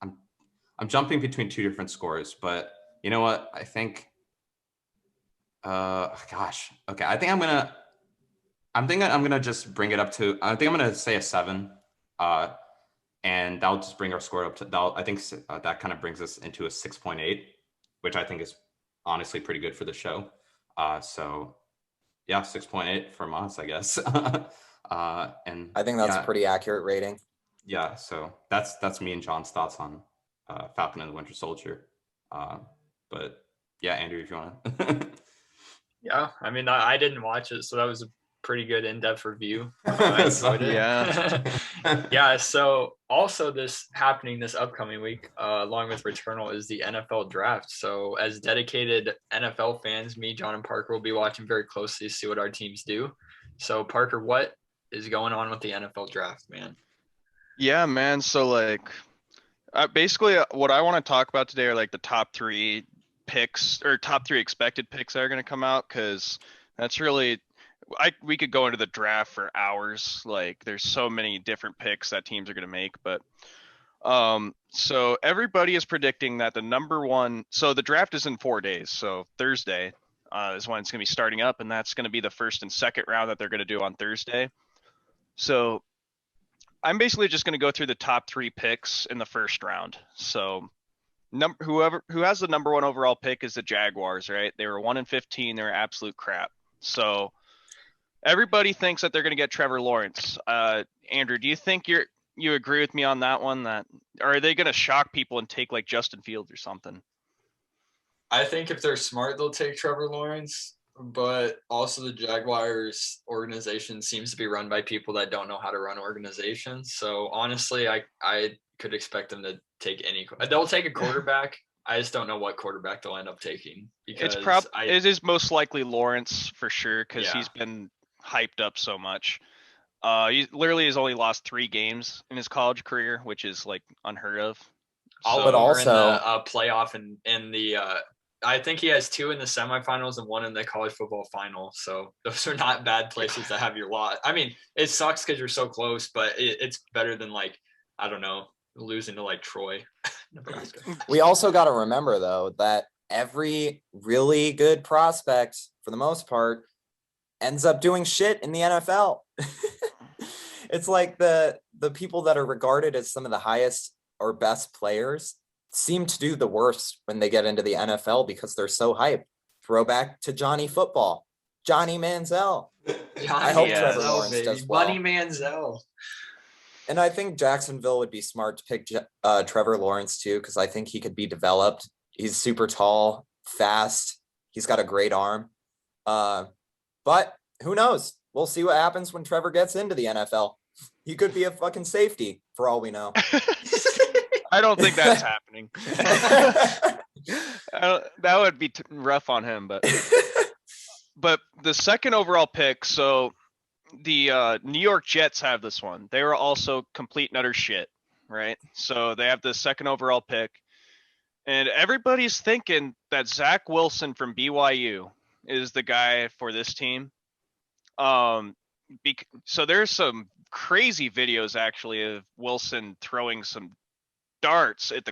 I'm jumping between two different scores, but you know what? I think okay. I think I'm gonna just bring it up to, I think I'm gonna say a 7. And that'll just bring our score up to, I think that kind of brings us into a 6.8, which I think is honestly pretty good for the show. So yeah, 6.8 from us, I guess. And I think that's a pretty accurate rating. Yeah, so that's me and John's thoughts on Falcon and the Winter Soldier. But yeah, Andrew, if you want to. Yeah, I mean, I didn't watch it, so that was a pretty good in-depth review. I enjoyed it. Yeah. So also this upcoming week, along with Returnal, is the NFL draft. So as dedicated NFL fans, me, John, and Parker will be watching very closely to see what our teams do. So Parker, what is going on with the NFL draft, man? Yeah, man. So like, basically what I want to talk about today are like the top 3 picks, or top 3 expected picks that are going to come out, because that's really, we could go into the draft for hours. Like, there's so many different picks that teams are going to make, but so everybody is predicting that the number 1, so the draft is in 4 days. So Thursday is when it's going to be starting up, and that's going to be the first and second round that they're going to do on Thursday. So I'm basically just going to go through the top 3 picks in the first round. So who has the number 1 overall pick is the Jaguars, right? They were 1-15. They're absolute crap. So everybody thinks that they're going to get Trevor Lawrence. Andrew, do you think you agree with me on that one? That, or are they going to shock people and take like Justin Fields or something? I think if they're smart, they'll take Trevor Lawrence. But also the Jaguars organization seems to be run by people that don't know how to run organizations. So honestly, I could expect them to take they'll take a quarterback. I just don't know what quarterback they'll end up taking, because it is most likely Lawrence for sure, because he's been hyped up so much. He literally has only lost 3 games in his college career, which is like unheard of. But also in the playoff and in the I think he has 2 in the semifinals and 1 in the college football final. So those are not bad places to have your lot. I mean, it sucks because you're so close, but it's better than, like, I don't know, losing to like Troy, Nebraska. We also got to remember, though, that every really good prospect, for the most part, ends up doing shit in the NFL. It's like the people that are regarded as some of the highest or best players seem to do the worst when they get into the NFL because they're so hyped. Throwback to Johnny Football, Johnny Manziel. I hope Trevor Lawrence does well. Bunny Manziel. And I think Jacksonville would be smart to pick Trevor Lawrence too, because I think he could be developed. He's super tall, fast. He's got a great arm. But who knows? We'll see what happens when Trevor gets into the NFL. He could be a fucking safety for all we know. I don't think that's happening. That would be rough on him, but the second overall pick, so the New York Jets have this one. They were also complete and utter shit, right? So they have the second overall pick, and everybody's thinking that Zach Wilson from BYU is the guy for this team. So there's some crazy videos actually of Wilson throwing some darts at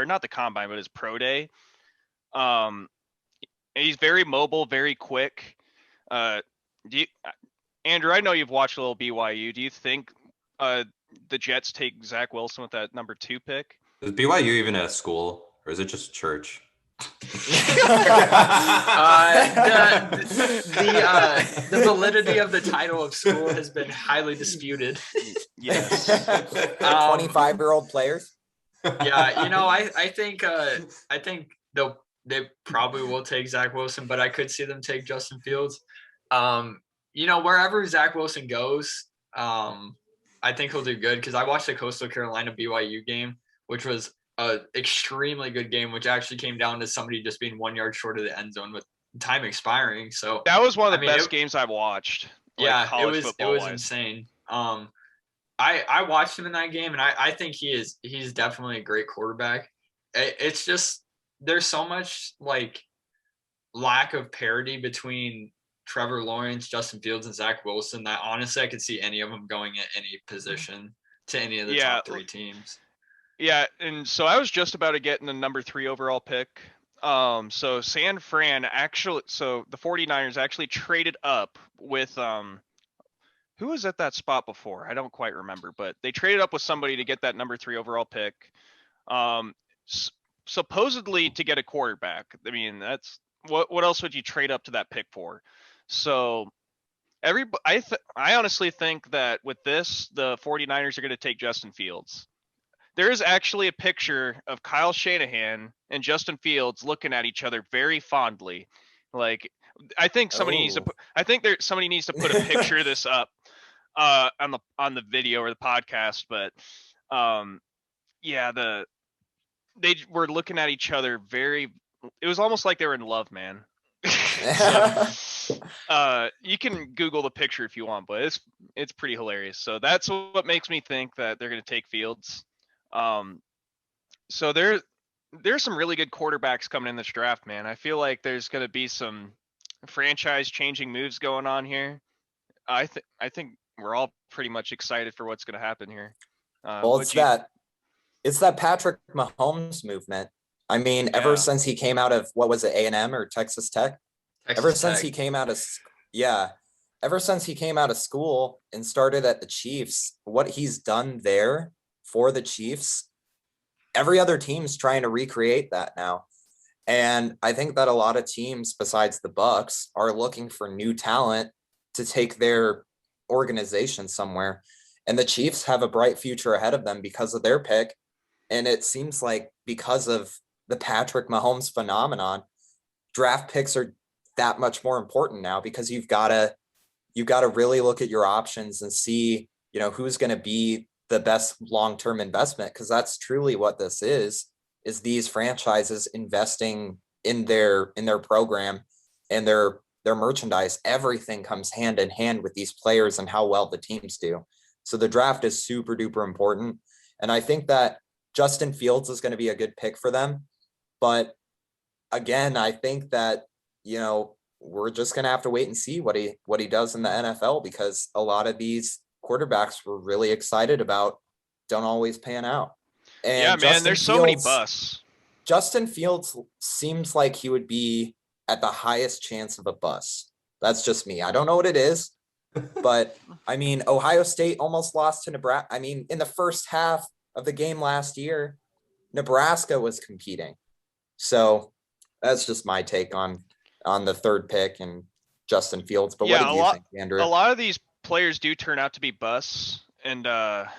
not the combine, but his pro day. He's very mobile, very quick. Andrew, I know you've watched a little BYU. Do you think the Jets take Zach Wilson with that number 2 pick? Is BYU even a school, or is it just church? The validity of the title of school has been highly disputed. Yes. 25-year-old players. Yeah, I think they probably will take Zach Wilson, but I could see them take Justin Fields. Wherever Zach Wilson goes, I think he'll do good because I watched the Coastal Carolina BYU game, which was an extremely good game, which actually came down to somebody just being 1 yard short of the end zone with time expiring. So that was one of the best games I've watched. Yeah, it was insane. I watched him in that game, and I think he's definitely a great quarterback. It's just there's so much like lack of parity between Trevor Lawrence, Justin Fields, and Zach Wilson that honestly I could see any of them going at any position to any of the top 3 teams. Yeah, and so I was just about to get in the number 3 overall pick. So San Fran so the 49ers actually traded up with who was at that spot before? I don't quite remember, but they traded up with somebody to get that number 3 overall pick. Supposedly to get a quarterback. I mean, that's what else would you trade up to that pick for? So I honestly think that with this, the 49ers are going to take Justin Fields. There is actually a picture of Kyle Shanahan and Justin Fields looking at each other very fondly. Like, I think somebody needs to put a picture of this up on the video or the podcast. But they were looking at each other it was almost like they were in love, man. So, you can Google the picture if you want, but it's pretty hilarious. So that's what makes me think that they're going to take Fields. So there's some really good quarterbacks coming in this draft, man. I feel like there's going to be some franchise changing moves going on here. I think we're all pretty much excited for what's going to happen here. Well, it's that Patrick Mahomes movement. I mean, ever since he came out of, what was it, A&M or Texas Tech? Since he came out of school and started at the Chiefs, what he's done there for the Chiefs, every other team's trying to recreate that now. And I think that a lot of teams besides the Bucs are looking for new talent to take their organization somewhere. And the Chiefs have a bright future ahead of them because of their pick. And it seems like because of the Patrick Mahomes phenomenon, draft picks are that much more important now because you've got to really look at your options and see, who's going to be the best long-term investment, because that's truly what this is these franchises investing in their program and their merchandise. Everything comes hand in hand with these players and how well the teams do. So the draft is super duper important. And I think that Justin Fields is going to be a good pick for them. But again, I think that, we're just going to have to wait and see what he does in the NFL, because a lot of these quarterbacks we're really excited about don't always pan out. And yeah, man, there's so many busts. Justin Fields seems like he would be at the highest chance of a bust. That's just me. I don't know what it is, but I mean, Ohio State almost lost to Nebraska. I mean, in the first half of the game last year, Nebraska was competing. So that's just my take on the 3rd pick and Justin Fields. But what do you think, Andrew? A lot of these players do turn out to be busts, and a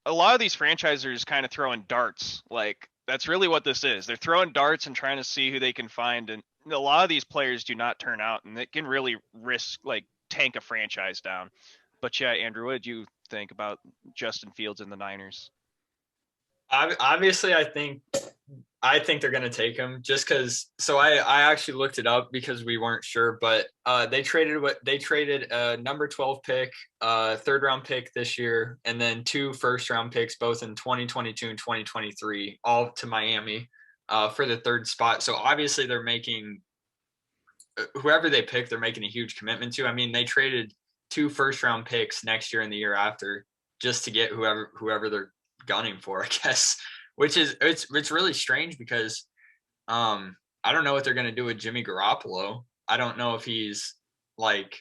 lot of these franchisers kind of throwing darts. Like, that's really what this is. They're throwing darts and trying to see who they can find, and a lot of these players do not turn out, and it can really tank a franchise down. But yeah, Andrew, what did you think about Justin Fields and the Niners? Obviously, I think they're going to take him just because. So I actually looked it up because we weren't sure, but they traded a number 12 pick, 3rd round pick this year, and then 2 first round picks, both in 2022 and 2023, all to Miami for the 3rd spot. So obviously they're making whoever they pick, they're making a huge commitment to. I mean, they traded 2 first round picks next year and the year after just to get whoever they're gunning for, I guess, which is it's really strange because I don't know what they're going to do with Jimmy Garoppolo. I don't know if he's like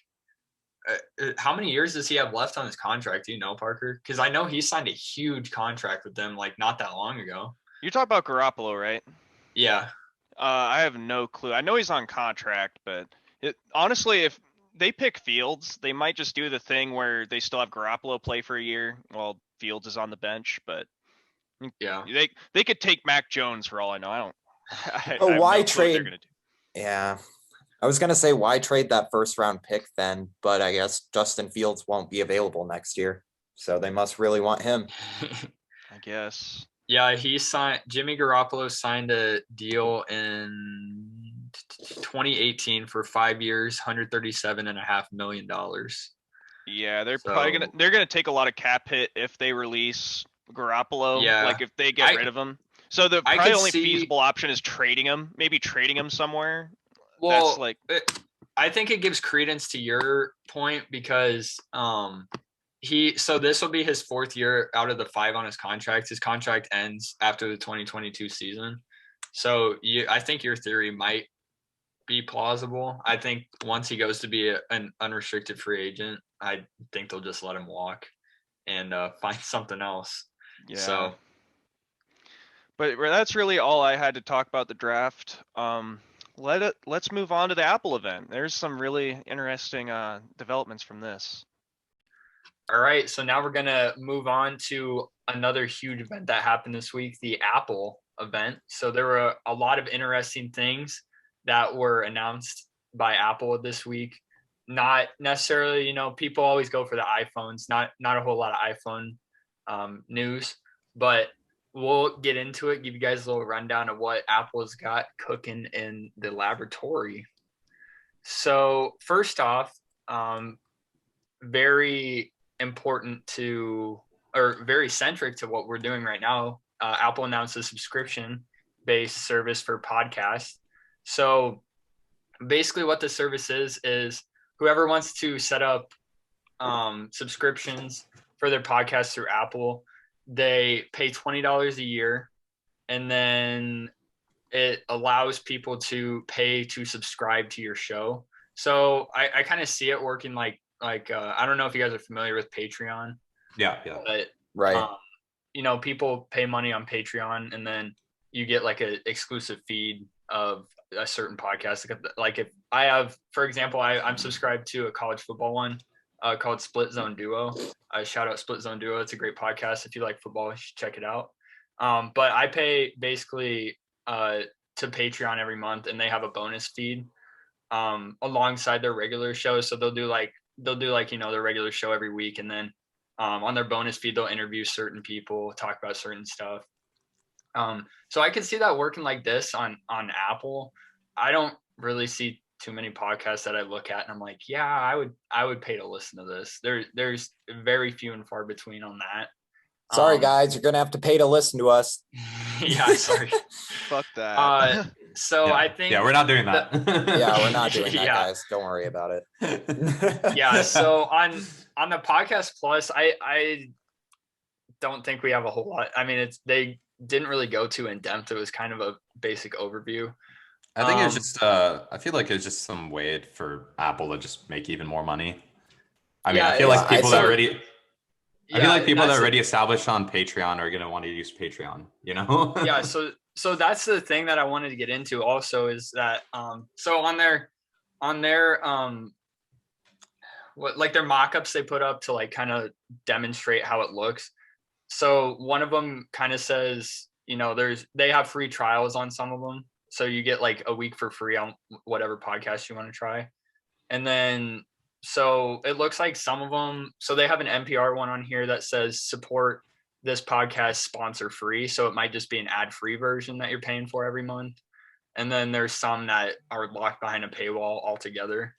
how many years does he have left on his contract? Do you know, Parker? Because I know he signed a huge contract with them like not that long ago. You're talking about Garoppolo, right? Yeah. I have no clue. I know he's on contract, but honestly, if they pick Fields, they might just do the thing where they still have Garoppolo play for a year while Fields is on the bench. But Yeah. they could take Mac Jones for all I know. I have why no clue what they're trade? gonna do. Yeah. I was going to say, why trade that first round pick then? But I guess Justin Fields won't be available next year. So they must really want him. I guess. Yeah, Jimmy Garoppolo signed a deal in 2018 for 5 years, $137.5 million. Yeah, they're gonna take a lot of cap hit if they release Garoppolo. Yeah. Like if they get rid of him. So the probably only feasible option is trading him. Maybe trading him somewhere. Well, that's like I think it gives credence to your point because this will be his 4th year out of the 5 on his contract. His contract ends after the 2022 season. So I think your theory might be plausible. I think once he goes to be an unrestricted free agent, I think they'll just let him walk and find something else. Yeah. So, but that's really all I had to talk about the draft. Let's move on to the Apple event. There's some really interesting developments from this. All right, so now we're gonna move on to another huge event that happened this week, the Apple event. So there were a lot of interesting things that were announced by Apple this week. Not necessarily, people always go for the iPhones. Not a whole lot of iPhone news, but we'll get into it. Give you guys a little rundown of what Apple's got cooking in the laboratory. So first off, very important very centric to what we're doing right now. Apple announced a subscription-based service for podcasts. So basically what the service is whoever wants to set up subscriptions for their podcast through Apple, they pay $20 a year, and then it allows people to pay to subscribe to your show. So I kind of see it working like I don't know if you guys are familiar with Patreon. Yeah. But, right. People pay money on Patreon, and then you get like an exclusive feed of a certain podcast. Like if I have, for example, I'm subscribed to a college football one called Split Zone Duo. Shout out Split Zone Duo. It's a great podcast. If you like football, you should check it out. But I pay basically to Patreon every month, and they have a bonus feed alongside their regular show. So they'll do like their regular show every week, and then on their bonus feed they'll interview certain people, talk about certain stuff. So I could see that working like this on Apple. I don't really see too many podcasts that I look at and I'm like, yeah, I would pay to listen to this. There's very few and far between on that. Sorry guys, you're gonna have to pay to listen to us. Yeah, sorry. Fuck that. So yeah. I think we're not doing that. Yeah, we're not doing that, Yeah. guys. Don't worry about it. Yeah, so on the Podcast Plus, I don't think we have a whole lot. I mean, they didn't really go too in depth. It was kind of a basic overview. I think it's just I feel like it's just some way for Apple to just make even more money. I mean, I feel like people that are already established on Patreon are gonna want to use Patreon, Yeah, so that's the thing that I wanted to get into also is that so on their what like their mock-ups they put up to like kind of demonstrate how it looks. So one of them kind of says, they have free trials on some of them. So you get like a week for free on whatever podcast you want to try. And then, so it looks like some of them, so they have an NPR one on here that says support this podcast sponsor free. So it might just be an ad-free version that you're paying for every month. And then there's some that are locked behind a paywall altogether.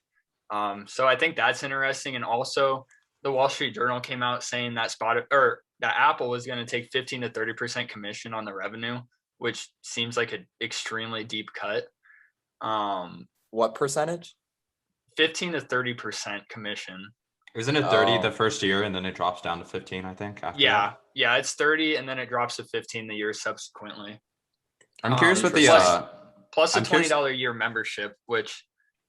So I think that's interesting. And also the Wall Street Journal came out saying that that Apple was going to take 15 to 30% commission on the revenue, which seems like an extremely deep cut. What percentage? 15 to 30% commission. Isn't it 30 the first year and then it drops down to 15, I think? Yeah, it's 30 and then it drops to 15 the year subsequently. I'm curious with plus a $20 a year membership, which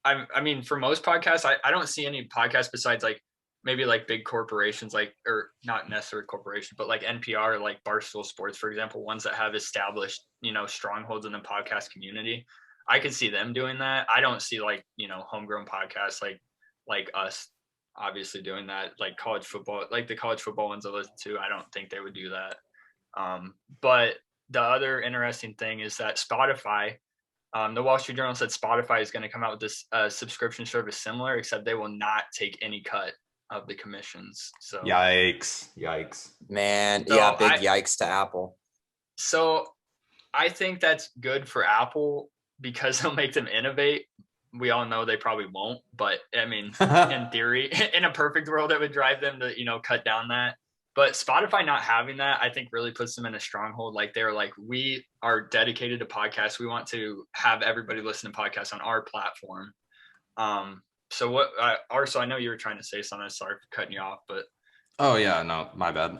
I mean, for most podcasts, I don't see any podcasts besides like maybe like big corporations, like, or not necessarily corporations, but like NPR, like Barstool Sports, for example, ones that have established, strongholds in the podcast community. I could see them doing that. I don't see like, homegrown podcasts like us obviously doing that, like college football, like the college football ones I listen to. I don't think they would do that. But the other interesting thing is that Spotify, the Wall Street Journal said Spotify is going to come out with this subscription service similar, except they will not take any cut of the commissions. So yikes. Man, So yeah, big yikes to Apple. So I think that's good for Apple because it'll make them innovate. We all know they probably won't, but I mean, in theory, in a perfect world, it would drive them to, cut down that. But Spotify not having that, I think really puts them in a stronghold. Like they're like, we are dedicated to podcasts. We want to have everybody listen to podcasts on our platform. So what, Arso, I know you were trying to say something. Sorry for cutting you off, but. Oh yeah, no, my bad.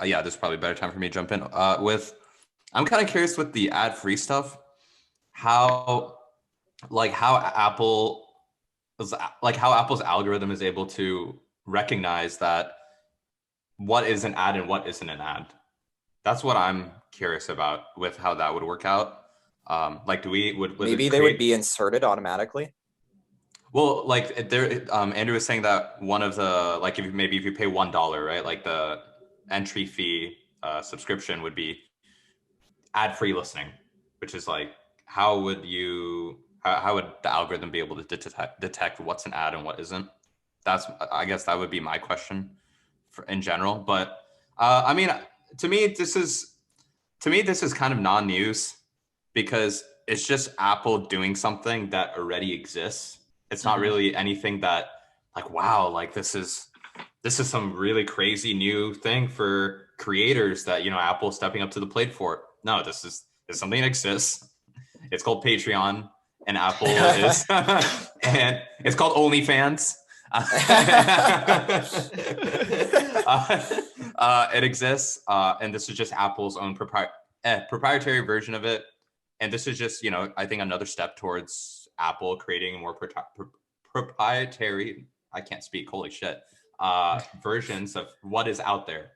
Yeah, this is probably a better time for me to jump in. I'm kind of curious with the ad-free stuff, how Apple's algorithm is able to recognize that what is an ad and what isn't an ad. That's what I'm curious about with how that would work out. Maybe they would be inserted automatically. Well, like Andrew was saying that one of the, like, if you pay $1, right, like the entry fee subscription would be ad-free listening, which is like, how would the algorithm be able to detect what's an ad and what isn't? I guess that would be my question in general. But I mean, to me, this is kind of non-news because it's just Apple doing something that already exists. It's not really anything that like, wow, like this is some really crazy new thing for creators that, Apple stepping up to the plate for. No, this is something that exists. It's called Patreon, and Apple is, and it's called OnlyFans. It exists, and this is just Apple's own proprietary version of it. And this is just, I think another step towards Apple creating more proprietary, I can't speak, holy shit, versions of what is out there.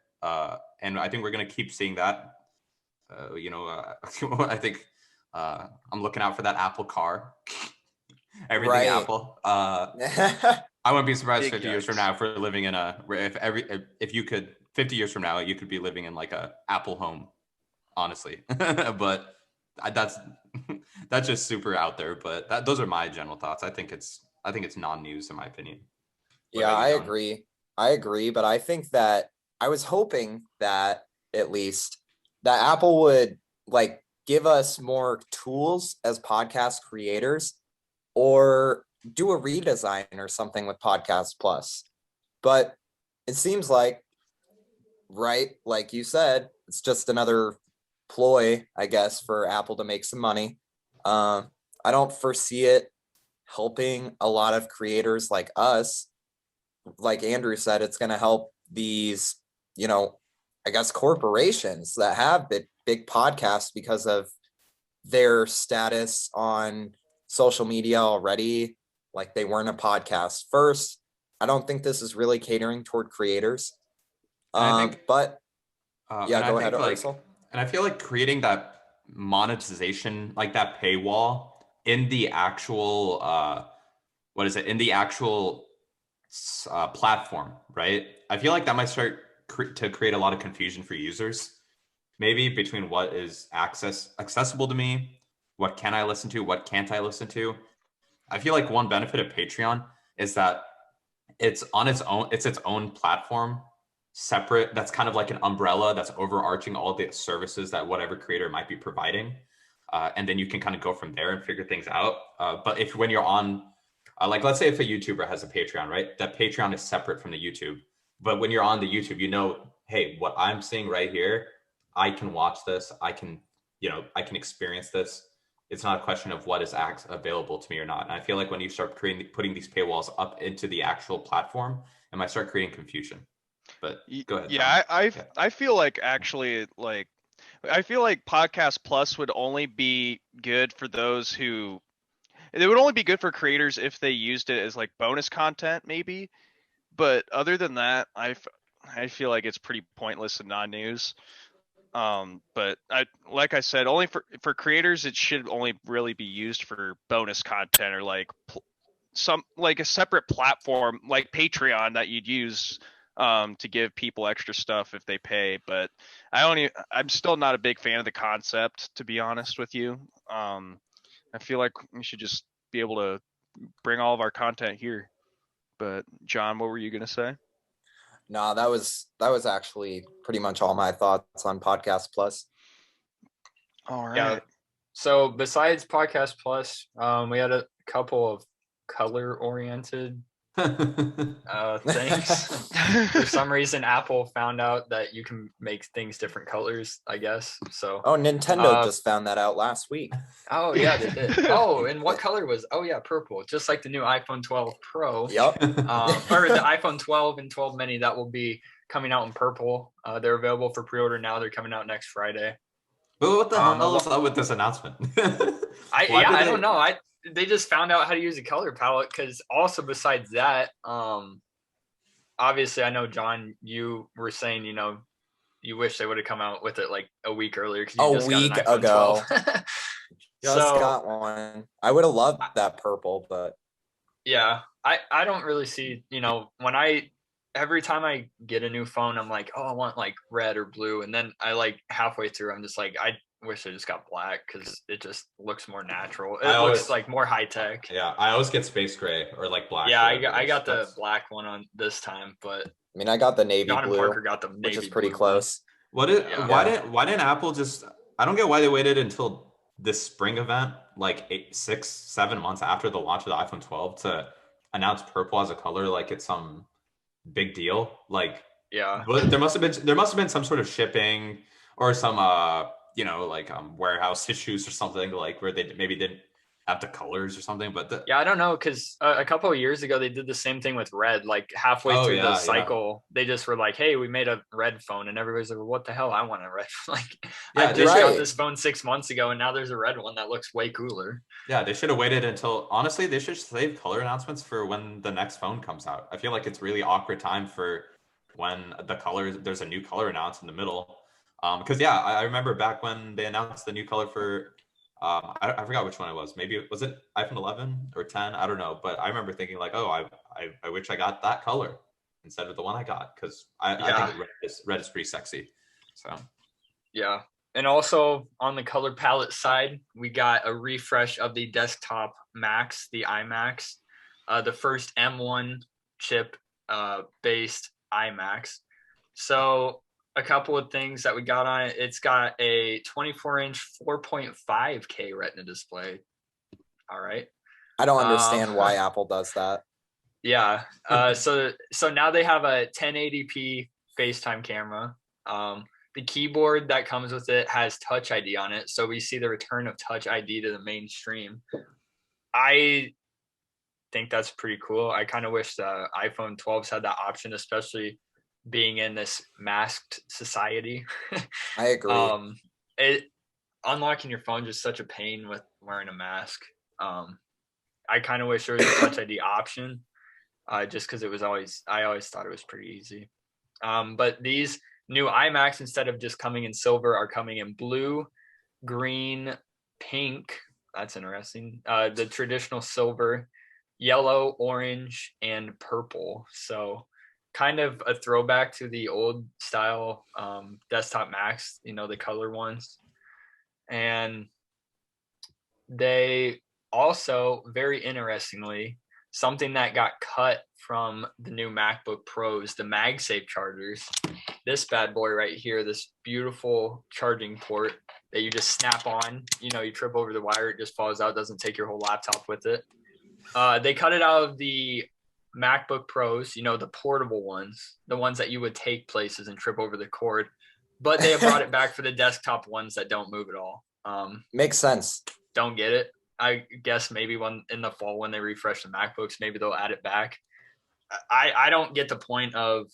And I think we're going to keep seeing that. I think I'm looking out for that Apple car. Everything right. Apple. I wouldn't be surprised 50 years from now if we're living in if you could 50 years from now you could be living in like a Apple home, honestly. But that's just super out there. But those are my general thoughts. I think it's non-news in my opinion. Yeah, I agree. But I think that I was hoping that at least that Apple would like give us more tools as podcast creators or do a redesign or something with Podcast Plus. But it seems like, right, like you said, it's just another ploy, I guess, for Apple to make some money. I don't foresee it helping a lot of creators like us. Like Andrew said, it's going to help these, I guess, corporations that have big podcasts because of their status on social media already. Like they weren't a podcast first. I don't think this is really catering toward creators. Go ahead, Ursel. And I feel like creating that monetization, like that paywall in the actual, in the actual platform, right? I feel like that might start to create a lot of confusion for users, maybe between what is accessible to me, what can I listen to, what can't I listen to. I feel like one benefit of Patreon is that it's its own platform, separate. That's kind of like an umbrella that's overarching all the services that whatever creator might be providing. And then you can kind of go from there and figure things out. But when you're on, like, let's say if a YouTuber has a Patreon, right? That Patreon is separate from the YouTube. But when you're on the YouTube, hey, what I'm seeing right here, I can watch this. I can experience this. It's not a question of what is available to me or not. And I feel like when you start putting these paywalls up into the actual platform, it might start creating confusion. But go ahead. Yeah, I feel like actually, like, I feel like Podcast Plus would only be good for those it would only be good for creators if they used it as like bonus content, maybe. But other than that, I feel like it's pretty pointless and non-news. But like I said, only for creators, it should only really be used for bonus content or like some like a separate platform like Patreon that you'd use to give people extra stuff if they pay. But I'm still not a big fan of the concept, to be honest with you. I feel like we should just be able to bring all of our content here. But John, what were you gonna say? No, that was actually pretty much all my thoughts on Podcast Plus. All right. Yeah. So besides Podcast Plus, we had a couple of color-oriented things. For some reason, Apple found out that you can make things different colors, I guess. So. Oh, Nintendo just found that out last week. Oh yeah, they did. Oh, and what color was? Oh yeah, purple. Just like the new iPhone 12 Pro. Yep. Or the iPhone 12 and 12 Mini that will be coming out in purple. They're available for pre-order now. They're coming out next Friday. But what the hell is up with this announcement? I don't know. They just found out how to use a color palette, because also besides that, obviously I know, John, you were saying, you wish they would have come out with it like a week earlier. A week ago. Got one. I would have loved that purple, but yeah, I don't really see, every time I get a new phone, I'm like, oh, I want like red or blue. And then I like halfway through, I'm just like, I wish I just got black, because it just looks more natural. It looks like more high tech. Yeah, I always get space gray or like black. Yeah, I got the black one on this time, but I mean, I got the navy John blue, and Parker got the navy, which is pretty blue close. Why didn't Apple just? I don't get why they waited until this spring event, like 6-7 months after the launch of the iPhone 12, to announce purple as a color, like it's some big deal. Like, yeah, but there must have been some sort of shipping or some warehouse issues or something, like where they maybe didn't have the colors or something. But I don't know, because a couple of years ago they did the same thing with red. Like halfway through the cycle, they just were like, "Hey, we made a red phone," and everybody's like, well, "What the hell? I want a red." I just got this phone 6 months ago, and now there's a red one that looks way cooler. Yeah, they should have waited until. Honestly, they should save color announcements for when the next phone comes out. I feel like it's really awkward time for when there's a new color announced in the middle. Because I remember back when they announced the new color for. I forgot which one it was. Maybe was it iPhone 11 or 10? I don't know. But I remember thinking like, oh, I wish I got that color instead of the one I got, because I think red is pretty sexy. So yeah, and also on the color palette side, we got a refresh of the desktop Macs, the iMacs, the first M1 chip based iMacs. So a couple of things that we got on it. It's got a 24-inch 4.5K Retina display. All right. I don't understand why Apple does that. Yeah. So now they have a 1080p FaceTime camera. The keyboard that comes with it has Touch ID on it. So we see the return of Touch ID to the mainstream. I think that's pretty cool. I kind of wish the iPhone 12s had that option, especially being in this masked society. I agree. Unlocking your phone is just such a pain with wearing a mask. I kind of wish there was a Touch ID option, just because I always thought it was pretty easy. But these new iMacs, instead of just coming in silver, are coming in blue, green, pink. That's interesting. The traditional silver, yellow, orange, and purple. So kind of a throwback to the old style desktop Macs, the color ones. And they also, very interestingly, something that got cut from the new MacBook Pros, the MagSafe chargers. This bad boy right here, this beautiful charging port that you just snap on. You trip over the wire, it just falls out, doesn't take your whole laptop with it. They cut it out of the MacBook Pros, the portable ones, the ones that you would take places and trip over the cord, but they have brought it back for the desktop ones that don't move at all. Makes sense. Don't get it. I guess maybe in the fall when they refresh the MacBooks, maybe they'll add it back. I don't get the point of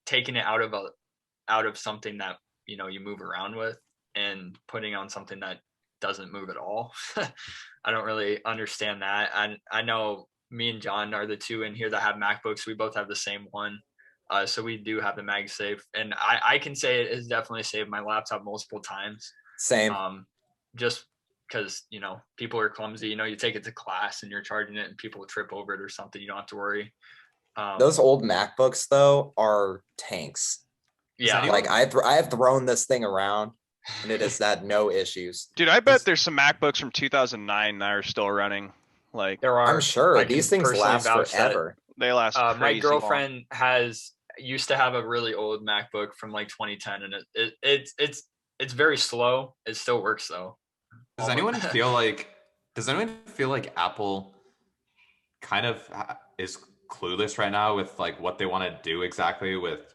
taking it out of something that you move around with and putting on something that doesn't move at all. I don't really understand that. I know me and John are the two in here that have MacBooks. We both have the same one. So we do have the MagSafe, and I can say it has definitely saved my laptop multiple times. Same. Just because, you know, people are clumsy. You know, you take it to class and you're charging it and people trip over it or something. You don't have to worry. Those old MacBooks, though, are tanks. Yeah. Like, I have thrown this thing around, and it has had no issues. Dude, I bet there's some MacBooks from 2009 that are still running. Like, there are. I'm sure. I These can things personally last vouch that. forever. they last My crazy girlfriend used to have a really old MacBook from like 2010, and it's very slow. It still works though. Does anyone feel like Apple kind of is clueless right now with like what they want to do exactly with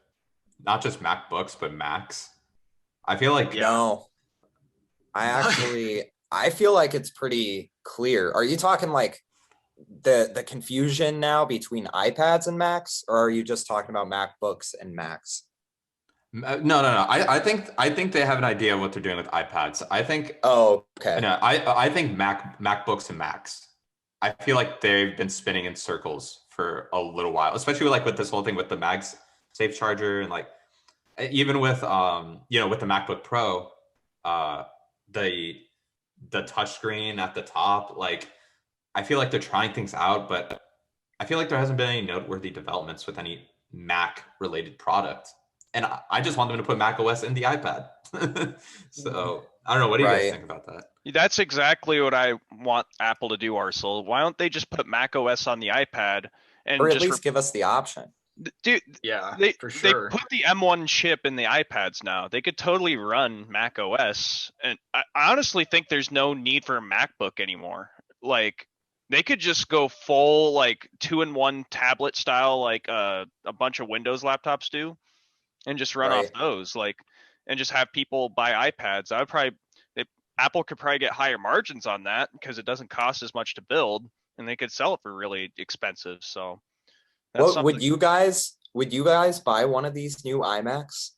not just MacBooks but Macs? I feel like No. I feel like it's pretty clear. Are you talking like the confusion now between iPads and Macs, or are you just talking about MacBooks and Macs? No. I think they have an idea of what they're doing with iPads. I think. Oh, okay. No, I think MacBooks and Macs. I feel like they've been spinning in circles for a little while, especially with this whole thing with the MagSafe charger, and like even with with the MacBook Pro, the touchscreen at the top, like I feel like they're trying things out, but I feel like there hasn't been any noteworthy developments with any Mac related product. And I just want them to put Mac OS in the iPad. So I don't know. What do you guys think about that? That's exactly what I want Apple to do, Arcel. Why don't they just put Mac OS on the iPad and or at least give us the option? Dude, yeah, for sure. They put the M1 chip in the iPads now. They could totally run Mac OS, and I honestly think there's no need for a MacBook anymore. Like, they could just go full like 2-in-1 tablet style, like a bunch of Windows laptops do, and just run off those, like, and just have people buy iPads. Apple could probably get higher margins on that because it doesn't cost as much to build, and they could sell it for really expensive. So, what would you guys buy one of these new iMacs?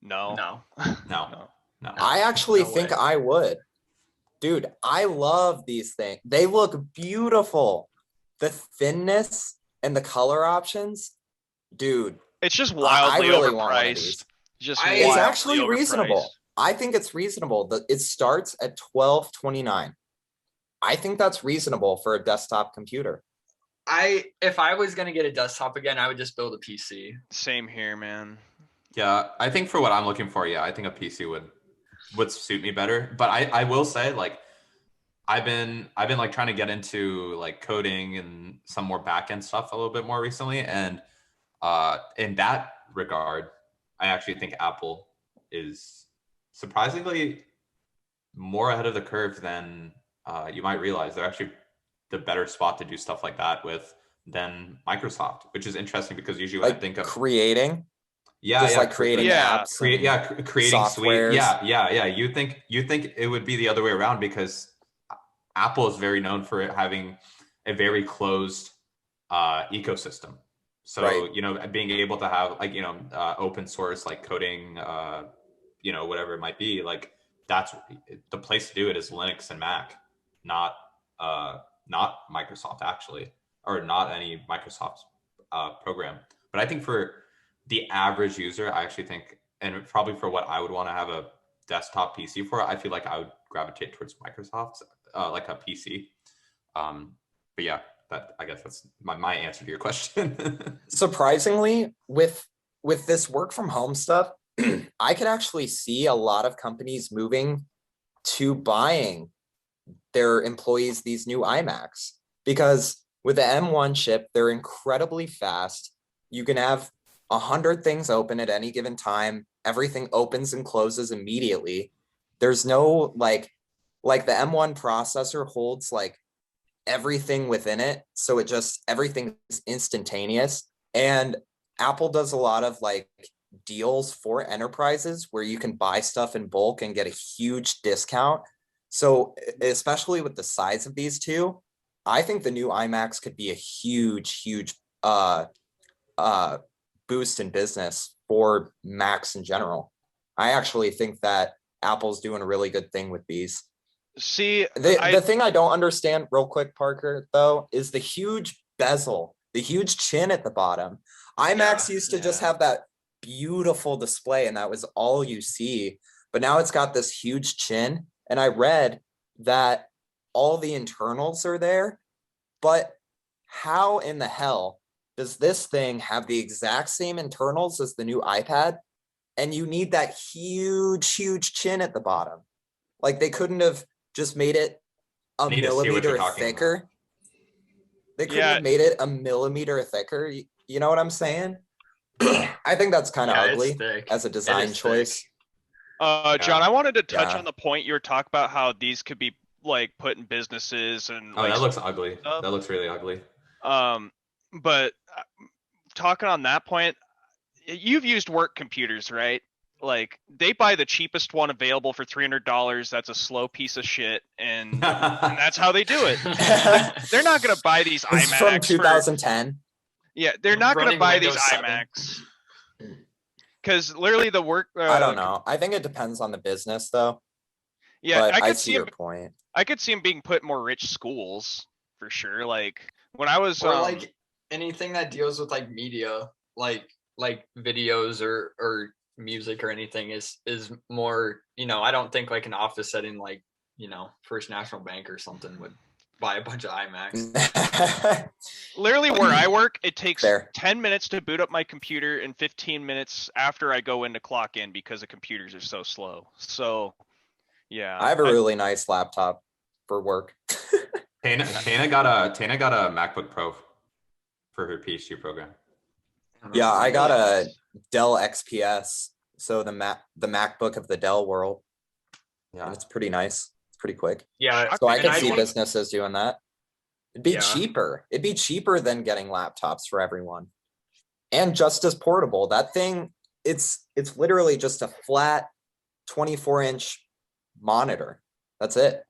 No. I actually think I would. Dude, I love these things. They look beautiful. The thinness and the color options, dude. It's just wildly overpriced. It's actually reasonable. I think it's reasonable. It starts at $1229. I think that's reasonable for a desktop computer. If I was gonna get a desktop again, I would just build a PC. Same here, man. Yeah, I think for what I'm looking for, I think a PC would suit me better. But I will say, like, I've been like trying to get into like coding and some more back-end stuff a little bit more recently, and in that regard, I actually think Apple is surprisingly more ahead of the curve than you might realize. They're actually the better spot to do stuff like that with than Microsoft, which is interesting because usually when I think of creating, creating apps, creating softwares. You think it would be the other way around because Apple is very known for having a very closed ecosystem. So being able to have like open source like coding, whatever it might be, like that's the place to do it is Linux and Mac, not Microsoft actually, or not any Microsoft program. But I think for the average user, I actually think, and probably for what I would want to have a desktop PC for, I feel like I would gravitate towards Microsoft, like a PC. But yeah, I guess that's my answer to your question. Surprisingly, with this work from home stuff, I could actually see a lot of companies moving to buying their employees these new iMacs, because with the M1 chip, they're incredibly fast. You can have 100 things open at any given time. Everything opens and closes immediately. There's no like the M1 processor holds like everything within it, so everything is instantaneous. And Apple does a lot of like deals for enterprises where you can buy stuff in bulk and get a huge discount. So especially with the size of these two, I think the new iMacs could be a huge boost in business for Macs in general. I actually think that Apple's doing a really good thing with these. See, the thing I don't understand real quick, Parker, though, is the huge bezel, the huge chin at the bottom. IMAX used to just have that beautiful display, and that was all you see. But now it's got this huge chin, and I read that all the internals are there. But how in the hell does this thing have the exact same internals as the new iPad? And you need that huge, huge chin at the bottom. Like they couldn't have just made it a millimeter thicker. They couldn't have made it a millimeter thicker. You know what I'm saying? I think that's kind of ugly as a design choice. John, I wanted to touch on the point you were talking about how these could be like put in businesses and that looks ugly. Stuff. That looks really ugly. But talking on that point, you've used work computers, right? Like they buy the cheapest one available for $300. That's a slow piece of shit, and that's how they do it. They're not going to buy these iMacs from 2010. They're not going to buy these iMacs because literally the work. I don't know. I think it depends on the business, though. Yeah, but I see your point. I could see them being put in more rich schools for sure. Like when I was, or like anything that deals with like media, like videos or music or anything is more, I don't think like an office setting like, First National Bank or something would buy a bunch of iMacs. Literally where I work, it takes 10 minutes to boot up my computer and 15 minutes after I go in to clock in because the computers are so slow. So yeah. I have a really nice laptop for work. Tana got a MacBook Pro for her PhD program. Yeah, I got a Dell XPS, so the MacBook of the Dell world. Yeah, and it's pretty nice. It's pretty quick. Yeah, so I can see businesses doing that. It'd be cheaper. It'd be cheaper than getting laptops for everyone, and just as portable. That thing, it's literally just a flat 24-inch monitor. That's it.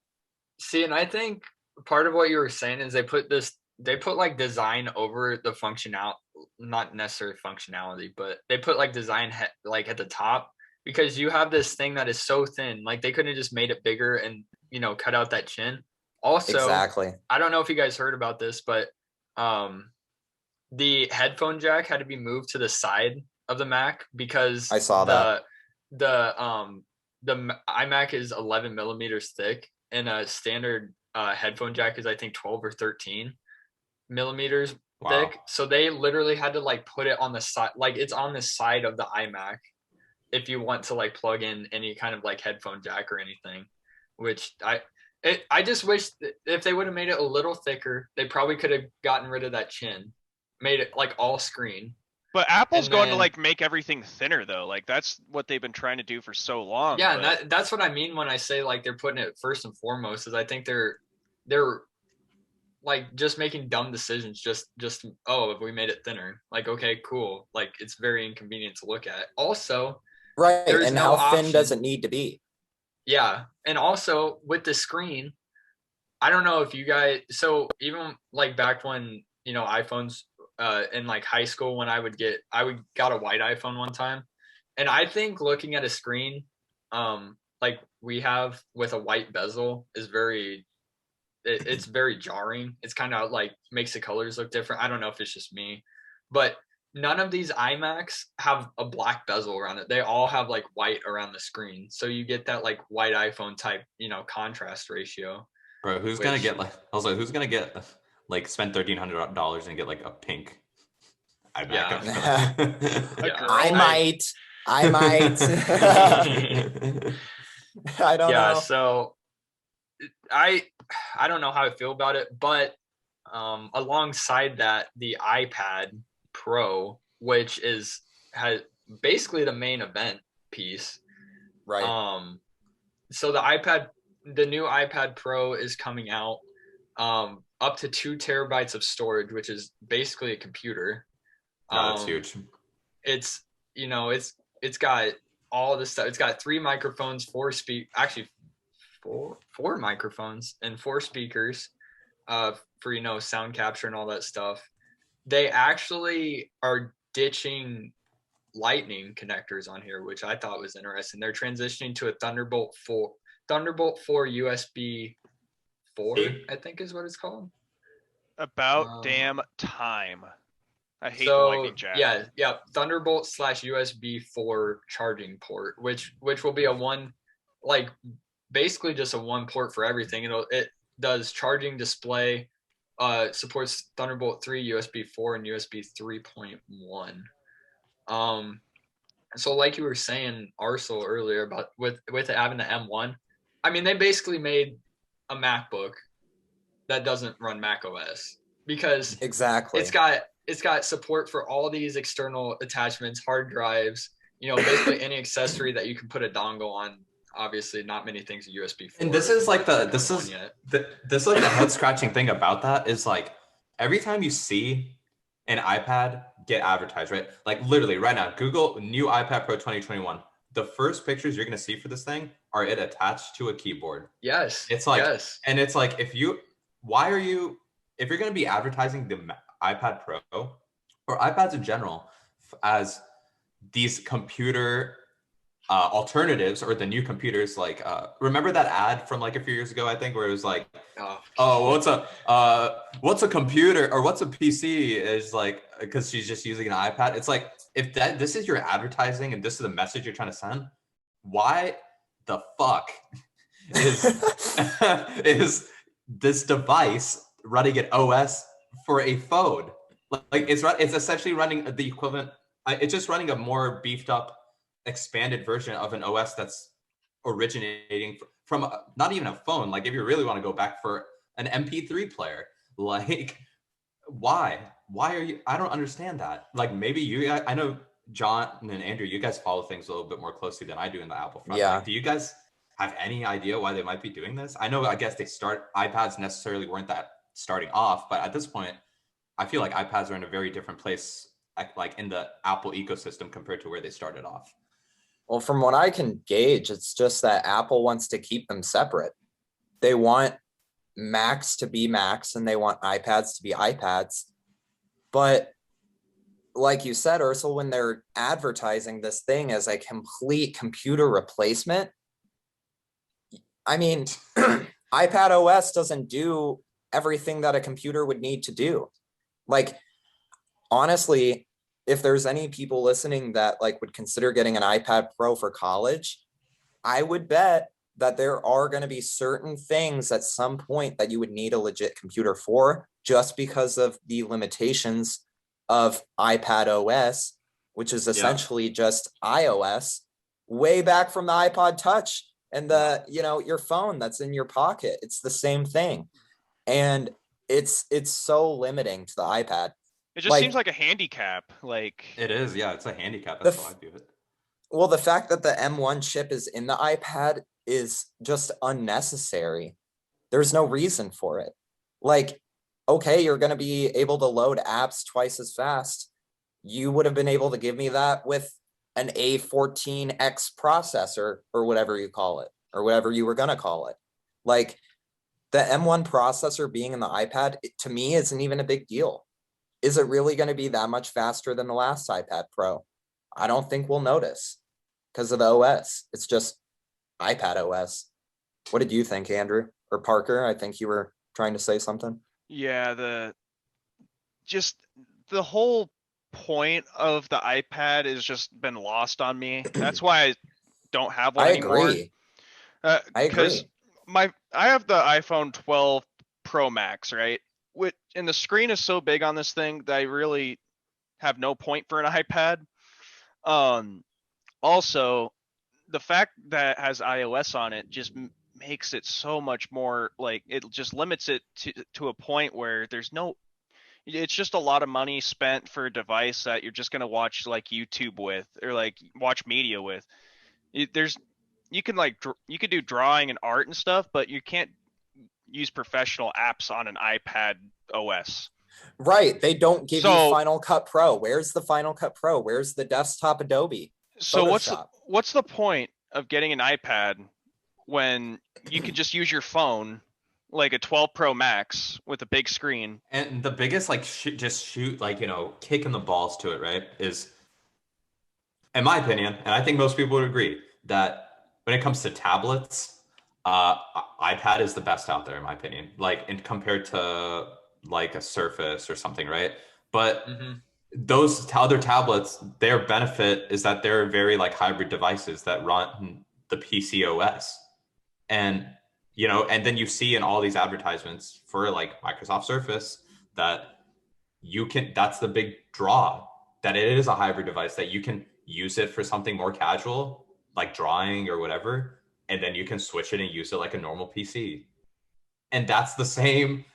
See, and I think part of what you were saying is they put like design over the functionality, not necessarily functionality, but they put like design like at the top because you have this thing that is so thin. Like they couldn't have just made it bigger and, cut out that chin. Also, exactly. I don't know if you guys heard about this, but the headphone jack had to be moved to the side of the Mac because I saw that the iMac is 11 millimeters thick and a standard headphone jack is I think 12 or 13 millimeters thick. So they literally had to like put it on the side, like it's on the side of the iMac if you want to like plug in any kind of like headphone jack or anything, which I just wish if they would have made it a little thicker, they probably could have gotten rid of that chin, made it like all screen. But Apple's going to like make everything thinner though. Like that's what they've been trying to do for so long. Yeah, and that's what I mean when I say like they're putting it first and foremost is I think they're like just making dumb decisions. Just if we made it thinner, like okay, cool. Like it's very inconvenient to look at. Also, right, and how thin does it need to be? Yeah, and also with the screen, I don't know if you guys. So even like back when iPhones. In like high school when I got a white iPhone one time. And I think looking at a screen, like we have with a white bezel is it's very jarring. It's kind of like makes the colors look different. I don't know if it's just me, but none of these iMacs have a black bezel around it. They all have like white around the screen. So you get that like white iPhone type, contrast ratio. Bro, who's gonna get like spend $1,300 and get like a pink iMac? Yeah. I might. I don't know. Yeah, so I don't know how I feel about it, but alongside that, the iPad Pro, which has basically the main event piece. Right. So the new iPad Pro is coming out. Up to 2 terabytes of storage, which is basically a computer. That's huge. It's it's got all this stuff. It's got 3 microphones, 4 microphones and 4 speakers for sound capture and all that stuff. They actually are ditching lightning connectors on here, which I thought was interesting. They're transitioning to a Thunderbolt Thunderbolt 4 USB 4, I think is what it's called. About damn time. I hate the So lightning jack. yeah, Thunderbolt / USB 4 charging port, which will be a one, like basically just a one port for everything. It does charging, display, supports Thunderbolt 3, USB 4, and USB 3.1. So like you were saying, Arsenal earlier about with having the M1, I mean they basically made a MacBook that doesn't run Mac OS because Exactly. it's got support for all these external attachments, hard drives, basically any accessory that you can put a dongle on. Obviously, not many things are USB 4. And this is like the head scratching thing about that is like every time you see an iPad get advertised, right? Like literally right now, Google new iPad Pro 2021. The first pictures you're gonna see for this thing are it attached to a keyboard. Yes. It's like, and it's like if you're gonna be advertising the iPad Pro or iPads in general as these computer alternatives or the new computers, like remember that ad from like a few years ago, I think, where it was like, what's a computer or what's a PC, is like, because she's just using an iPad. It's like, if this is your advertising and this is the message you're trying to send, why the fuck is this device running an OS for a phone? Like it's essentially running the equivalent. It's just running a more beefed up, expanded version of an OS that's originating from not even a phone. Like if you really want to go back for an MP3 player, like why are you? I don't understand that. Like maybe you guys, I know John and Andrew, you guys follow things a little bit more closely than I do in the Apple front. Yeah. Like, do you guys have any idea why they might be doing this? I know, I guess iPads necessarily weren't that starting off, but at this point, I feel like iPads are in a very different place, like in the Apple ecosystem compared to where they started off. Well, from what I can gauge, it's just that Apple wants to keep them separate. They want Macs to be Macs and they want iPads to be iPads. But like you said, Ursula, when they're advertising this thing as a complete computer replacement, I mean, iPad OS doesn't do everything that a computer would need to do. Like, honestly, if there's any people listening that like would consider getting an iPad Pro for college, I would bet that there are going to be certain things at some point that you would need a legit computer for, just because of the limitations of iPad OS, which is essentially just iOS, way back from the iPod Touch and your phone that's in your pocket. It's the same thing. And it's so limiting to the iPad. It just seems like a handicap. Like it is, yeah, it's a handicap. That's how I view it. Well, the fact that the M1 chip is in the iPad is just unnecessary. There's no reason for it. Like, okay, you're going to be able to load apps twice as fast. You would have been able to give me that with an A14X processor or whatever you call it, or whatever you were going to call it. Like, the M1 processor being in the iPad, to me, isn't even a big deal. Is it really going to be that much faster than the last iPad Pro? I don't think we'll notice because of the OS. It's just iPad OS. What did you think, Andrew or Parker? I think you were trying to say something. Yeah, the whole point of the iPad has just been lost on me. That's why I don't have one anymore. I agree. Because I have the iPhone 12 Pro Max, right? And the screen is so big on this thing that I really have no point for an iPad. Also, the fact that it has iOS on it just makes it so much more, like, it just limits it to a point where it's just a lot of money spent for a device that you're just going to watch like YouTube with, or like watch media with. You could do drawing and art and stuff, but you can't use professional apps on an iPad OS. Right. They don't give you Final Cut Pro. Where's the Final Cut Pro? Where's the desktop Adobe? So what's the point of getting an iPad when you can just use your phone, like a 12 Pro Max with a big screen? And the biggest shoot kick in the balls to it, right, is, in my opinion, and I think most people would agree, that when it comes to tablets, iPad is the best out there in my opinion, like in compared to like a Surface or something, right? But those other tablets, their benefit is that they're very like hybrid devices that run the PC OS. And and then you see in all these advertisements for like Microsoft Surface that that's the big draw, that it is a hybrid device, that you can use it for something more casual like drawing or whatever, and then you can switch it and use it like a normal PC. And that's the same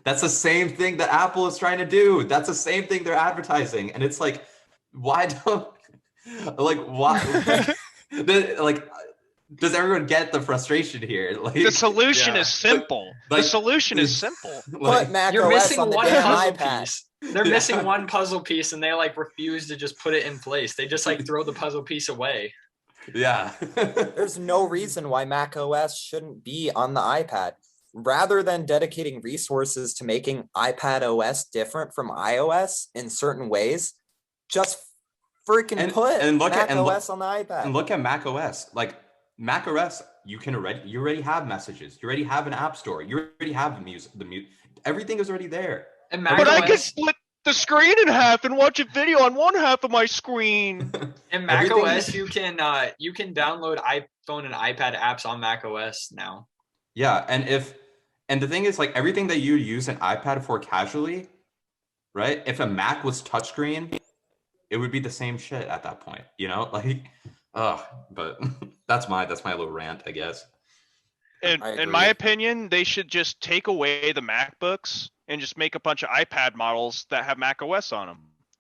thing that Apple is trying to do. That's the same thing they're advertising. And it's like, why don't why like does everyone get the frustration here? Like, the solution is simple. The solution is simple. Put Mac you're OS missing on the one damn puzzle iPad. piece. They're missing one puzzle piece, and they like refuse to just put it in place. They just like throw the puzzle piece away. Yeah. There's no reason why Mac OS shouldn't be on the iPad. Rather than dedicating resources to making iPad OS different from iOS in certain ways, just freaking put Mac OS on the iPad. And look at Mac OS. Like Mac OS, you already have messages. You already have an app store. You already have everything is already there. And but I can split the screen in half and watch a video on one half of my screen. In Mac OS, you can download iPhone and iPad apps on Mac OS now. Yeah, and the thing is, like, everything that you use an iPad for casually, right? If a Mac was touchscreen, it would be the same shit at that point, like, but that's my little rant, I guess. In my opinion, they should just take away the MacBooks and just make a bunch of iPad models that have Mac OS on them.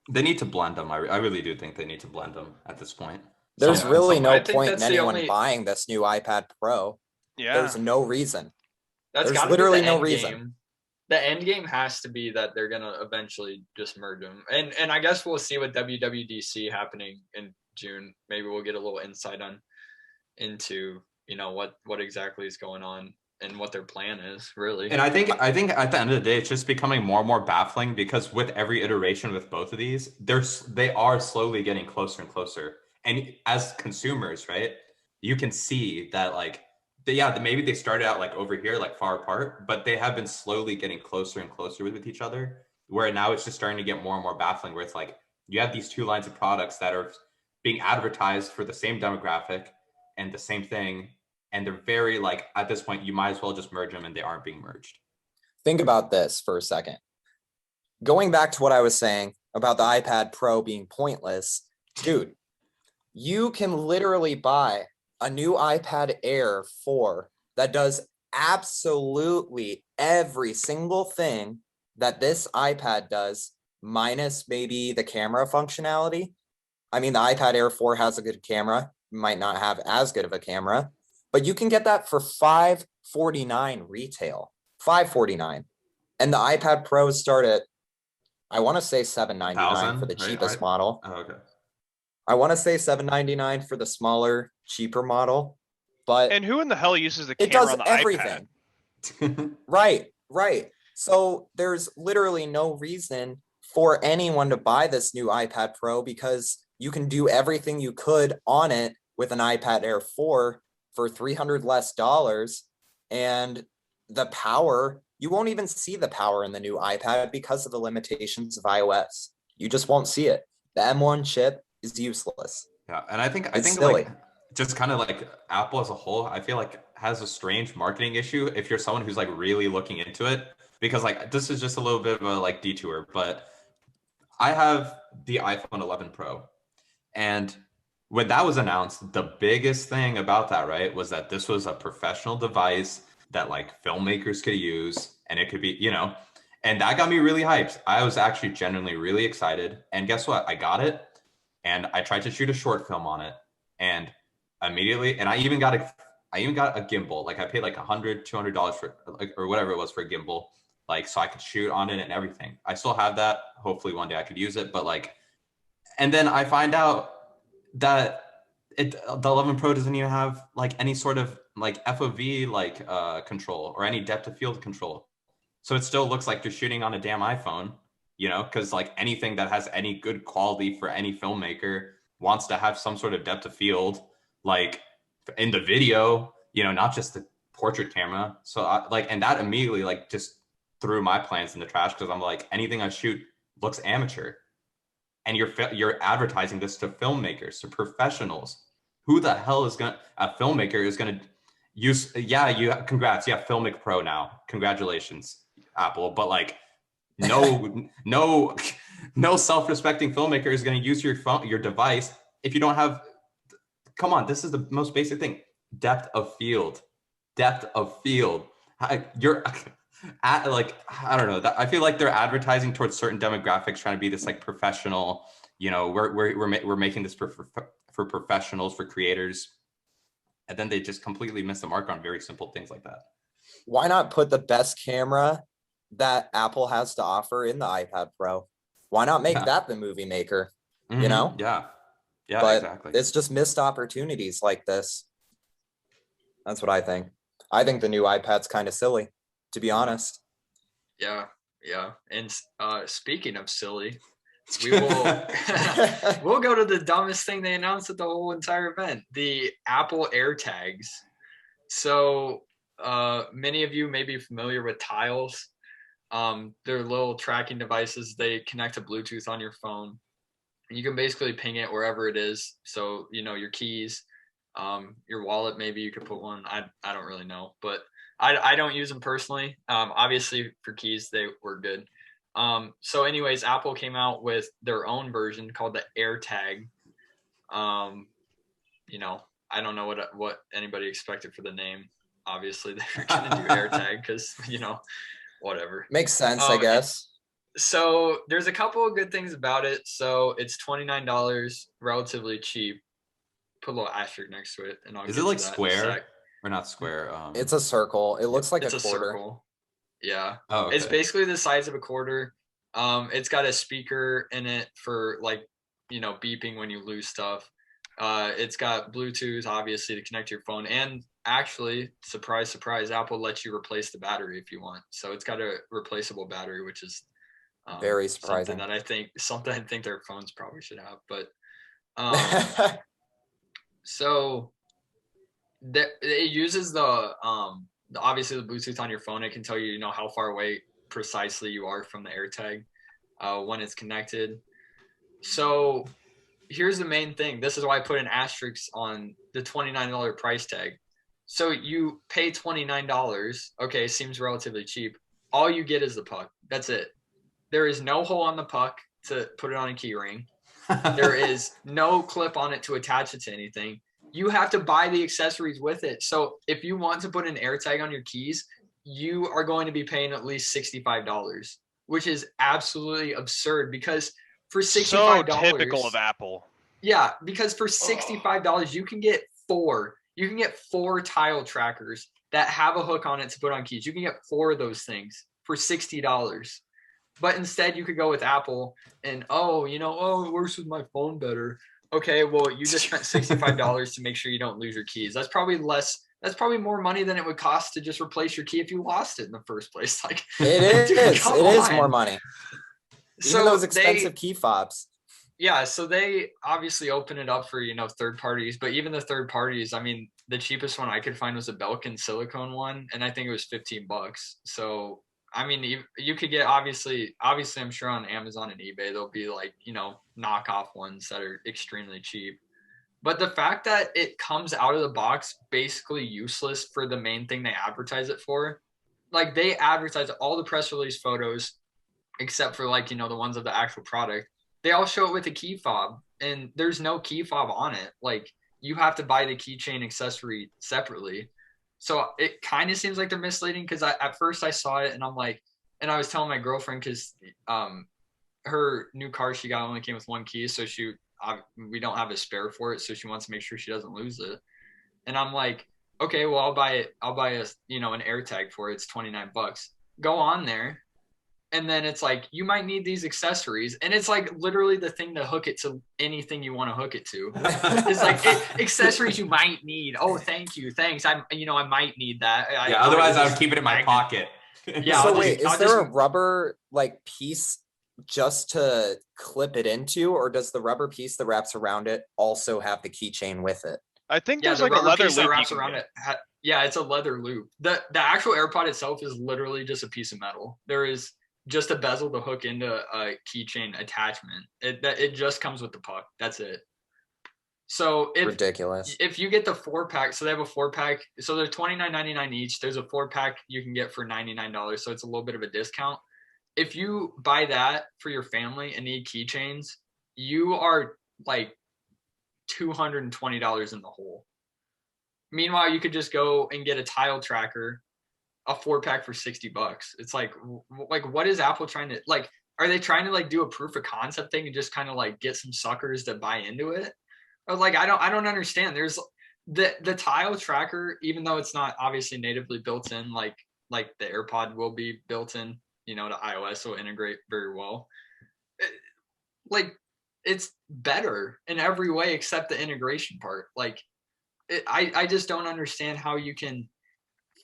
They need to blend them. I really do think they need to blend them at this point. There's really no point in anyone buying this new iPad Pro. Yeah. There's no reason. There's literally no reason. The end game has to be that they're gonna eventually just merge them, and I guess we'll see with WWDC happening in June. Maybe we'll get a little insight into what exactly is going on and what their plan is, really. And I think at the end of the day, it's just becoming more and more baffling, because with every iteration with both of these, they are slowly getting closer and closer. And as consumers, right, you can see that maybe they started out like over here, like far apart, but they have been slowly getting closer and closer with each other, where now it's just starting to get more and more baffling, where it's like you have these two lines of products that are being advertised for the same demographic and the same thing, and they're very like, at this point, you might as well just merge them, and they aren't being merged. Think about this for a second. Going back to what I was saying about the iPad Pro being pointless, dude, you can literally buy a new iPad Air 4 that does absolutely every single thing that this iPad does, minus maybe the camera functionality. I mean, the iPad Air 4 has a good camera, might not have as good of a camera, but you can get that for $549 retail, $549. And the iPad Pros start at, I want to say $799 for the cheapest model. Oh, okay. I want to say $799 for the smaller, cheaper model, but and who in the hell uses the camera on the everything. iPad? Right. So there's literally no reason for anyone to buy this new iPad Pro, because you can do everything you could on it with an iPad Air 4 for $300 less, and the power, you won't even see the power in the new iPad because of the limitations of iOS. You just won't see it. The M1 chip is useless. Yeah, and I think silly. Like just kind of like Apple as a whole, I feel like has a strange marketing issue if you're someone who's like really looking into it, because like this is just a little bit of a like detour, but I have the iPhone 11 Pro, and when that was announced, the biggest thing about that, right, was that this was a professional device that like filmmakers could use, and it could be, and that got me really hyped. I was actually genuinely really excited, and guess what? I got it. And I tried to shoot a short film on it, and immediately, and I even got a gimbal. Like I paid like $100, $200 for, like, or whatever it was for a gimbal, like, so I could shoot on it and everything. I still have that. Hopefully one day I could use it, but like, and then I find out that the 11 Pro doesn't even have like any sort of like FOV like control or any depth of field control. So it still looks like you're shooting on a damn iPhone. Because like anything that has any good quality for any filmmaker wants to have some sort of depth of field, like in the video, not just the portrait camera. So and that immediately like just threw my plans in the trash because I'm like, anything I shoot looks amateur. And you're advertising this to filmmakers, to professionals. Who the hell is a filmmaker is gonna use? Yeah, congrats. Yeah, Filmic Pro now. Congratulations, Apple. But like, no self-respecting filmmaker is gonna use your device if you don't have. Come on, this is the most basic thing. Depth of field. You're I don't know. I feel like they're advertising towards certain demographics, trying to be this like professional. We're making this for professionals, for creators, and then they just completely miss the mark on very simple things like that. Why not put the best camera that Apple has to offer in the iPad Pro? Why not make that the movie maker? Mm-hmm. Yeah, but exactly. It's just missed opportunities like this. That's what I think. I think the new iPad's kind of silly, to be honest. Yeah. And speaking of silly, we will we'll go to the dumbest thing they announced at the whole entire event, the Apple AirTags. So many of you may be familiar with Tiles. They're little tracking devices. They connect to Bluetooth on your phone. And you can basically ping it wherever it is. So, your keys, your wallet, maybe you could put one. I don't really know, but I don't use them personally. Obviously for keys, they were good. So anyways, Apple came out with their own version called the AirTag. I don't know what anybody expected for the name. Obviously they're going to do AirTag because, whatever. Makes sense, I guess. So there's a couple of good things about it. So it's $29, relatively cheap. Put a little asterisk next to it, and I'll. Is it like square or not square? It's a circle. It looks like it's a quarter. Circle. Yeah. Oh, okay. It's basically the size of a quarter. It's got a speaker in it for like beeping when you lose stuff. It's got Bluetooth, obviously, to connect to your phone, and actually, surprise, surprise, Apple lets you replace the battery if you want. So it's got a replaceable battery, which is very surprising. Something I think their phones probably should have, but so it uses the obviously the Bluetooth on your phone. It can tell you how far away precisely you are from the AirTag when it's connected. So here's the main thing. This is why I put an asterisk on the $29 price tag. So you pay $29. Okay, seems relatively cheap. All you get is the puck. That's it. There is no hole on the puck to put it on a key ring. There is no clip on it to attach it to anything. You have to buy the accessories with it. So if you want to put an AirTag on your keys, you are going to be paying at least $65, which is absolutely absurd because for $65, so typical of Apple. Yeah, because for $65, you can get four tile trackers that have a hook on it to put on keys. You can get 4 of those things for $60. But instead you could go with Apple and it works with my phone better. Okay, well, you just spent $65 to make sure you don't lose your keys. That's probably more money than it would cost to just replace your key if you lost it in the first place. Like it is more money. Even those expensive key fobs. Yeah, so they obviously open it up for, third parties, but even the third parties, I mean, the cheapest one I could find was a Belkin silicone one, and I think it was $15. So I mean, you could get obviously I'm sure on Amazon and eBay there'll be like knockoff ones that are extremely cheap, but the fact that it comes out of the box basically useless for the main thing they advertise it for, like they advertise all the press release photos except for like the ones of the actual product, they all show it with a key fob and there's no key fob on it. Like you have to buy the keychain accessory separately. So it kind of seems like they're misleading because at first I saw it and I'm like, and I was telling my girlfriend because her new car she got only came with one key, so we don't have a spare for it, so she wants to make sure she doesn't lose it. And I'm like, okay, well I'll buy an AirTag for it. It's $29. Go on there, and then it's like you might need these accessories, and it's like literally the thing to hook it to anything you want to hook it to. It's like accessories you might need. Oh, thanks. I might need that. Otherwise I would keep it in my pocket. Yeah. So is there a rubber like piece just to clip it into, or does the rubber piece that wraps around it also have the keychain with it? I think Yeah, there's the like a rubber leather piece that loop you wraps can around get. it. Yeah, it's a leather loop. The actual AirPod itself is literally just a piece of metal. There is just a bezel to hook into a keychain attachment. It just comes with the puck. That's it. So Ridiculous. if you get the 4-pack, so they have a 4-pack, so they're $29.99 each. There's a 4-pack you can get for $99, so it's a little bit of a discount. If you buy that for your family and need keychains, you are like $220 in the hole. Meanwhile, you could just go and get a tile tracker, a 4-pack for $60. It's like what is Apple trying to like? Are they trying to like do a proof of concept thing and just kind of like get some suckers to buy into it? Or like I don't understand. There's the tile tracker, even though it's not obviously natively built in, like the AirPod will be built in, to iOS, so integrate very well. Like it's better in every way except the integration part. Like I just don't understand how you can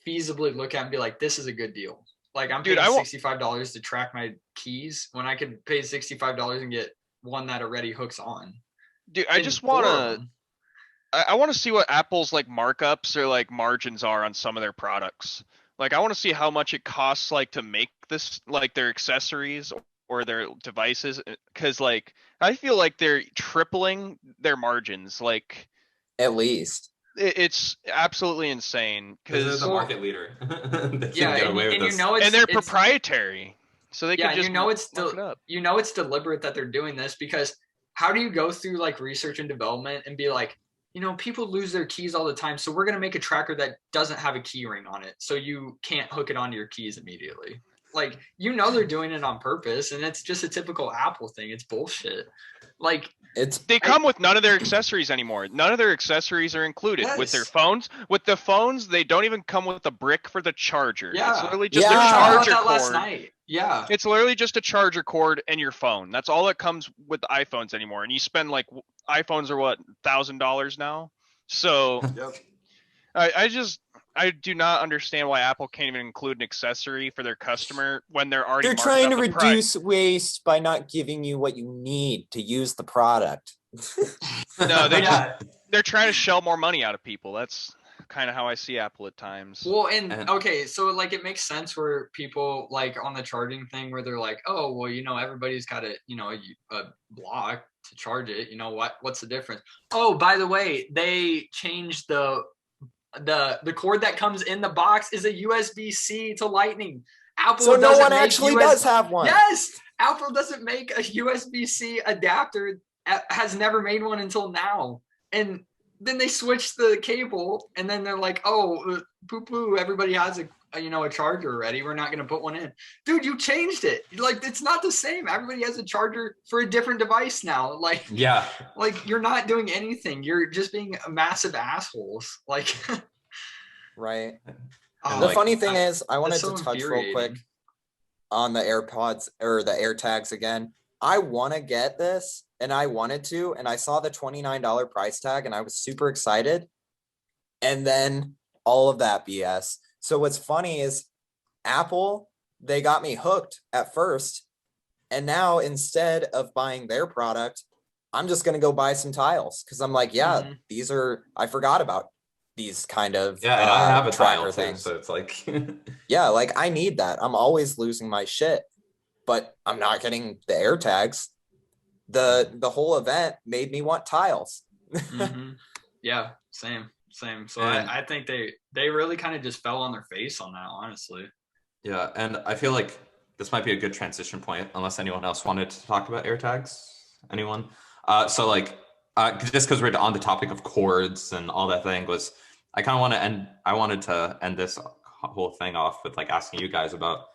feasibly look at and be like, this is a good deal. Like I'm paying $65 to track my keys when I could pay $65 and get one that already hooks on. Dude, I just want to. I want to see what Apple's like markups or like margins are on some of their products. Like I want to see how much it costs like to make this, like their accessories or their devices, because like I feel like they're tripling their margins. Like at least it's absolutely insane because they're because the market leader. They yeah, can get away with this. and they're proprietary, so they can just it's deliberate that they're doing this, because how do you go through like research and development and be like, people lose their keys all the time, so we're going to make a tracker that doesn't have a key ring on it, so you can't hook it onto your keys immediately. Like, they're doing it on purpose, and it's just a typical Apple thing. It's bullshit. Like, they come with none of their accessories anymore. None of their accessories are included with their phones. With the phones, they don't even come with the brick for the charger. Yeah. It's literally just a charger cord. Last night. Yeah. It's literally just a charger cord and your phone. That's all that comes with the iPhones anymore. And you spend like iPhones are what, $1,000 now. So yep. I do not understand why Apple can't even include an accessory for their customer when they're already. They're trying to reduce waste by not giving you what you need to use the product. No, they're trying to shell more money out of people. That's kind of how I see Apple at times. Well, and okay, so like it makes sense where people like on the charging thing where they're like, oh, well, everybody's got a block to charge it. What's the difference? Oh, by the way, they changed the cord that comes in the box is a USB-C to Lightning. Apple, so no one actually does have one. Yes, Apple doesn't make a USB-C adapter. Has never made one until now, and then they switched the cable, and then they're like, oh, poo-poo, everybody has a charger already. We're not going to put one in. Dude, you changed it. Like, it's not the same. Everybody has a charger for a different device now. Like, yeah. Like, you're not doing anything. You're just being massive assholes. Like, right. The funny thing is, I wanted to touch real quick on the AirPods or the AirTags again. I want to get this, and I wanted to, and I saw the $29 price tag, and I was super excited. And then all of that BS. So what's funny is Apple, they got me hooked at first, and now instead of buying their product, I'm just going to go buy some tiles, because I'm like, these are, I forgot about these kind of and I have a tracker tile things. Too, so it's like yeah, like I need that. I'm always losing my shit, but I'm not getting the AirTags. The whole event made me want tiles. Yeah, same. So I think they really kind of just fell on their face on that, honestly. Yeah, and I feel like this might be a good transition point, unless anyone else wanted to talk about AirTags. Anyone? So like, just because we're on the topic of cords and all that thing, was I kind of want to end. I wanted to end this whole thing off with like asking you guys about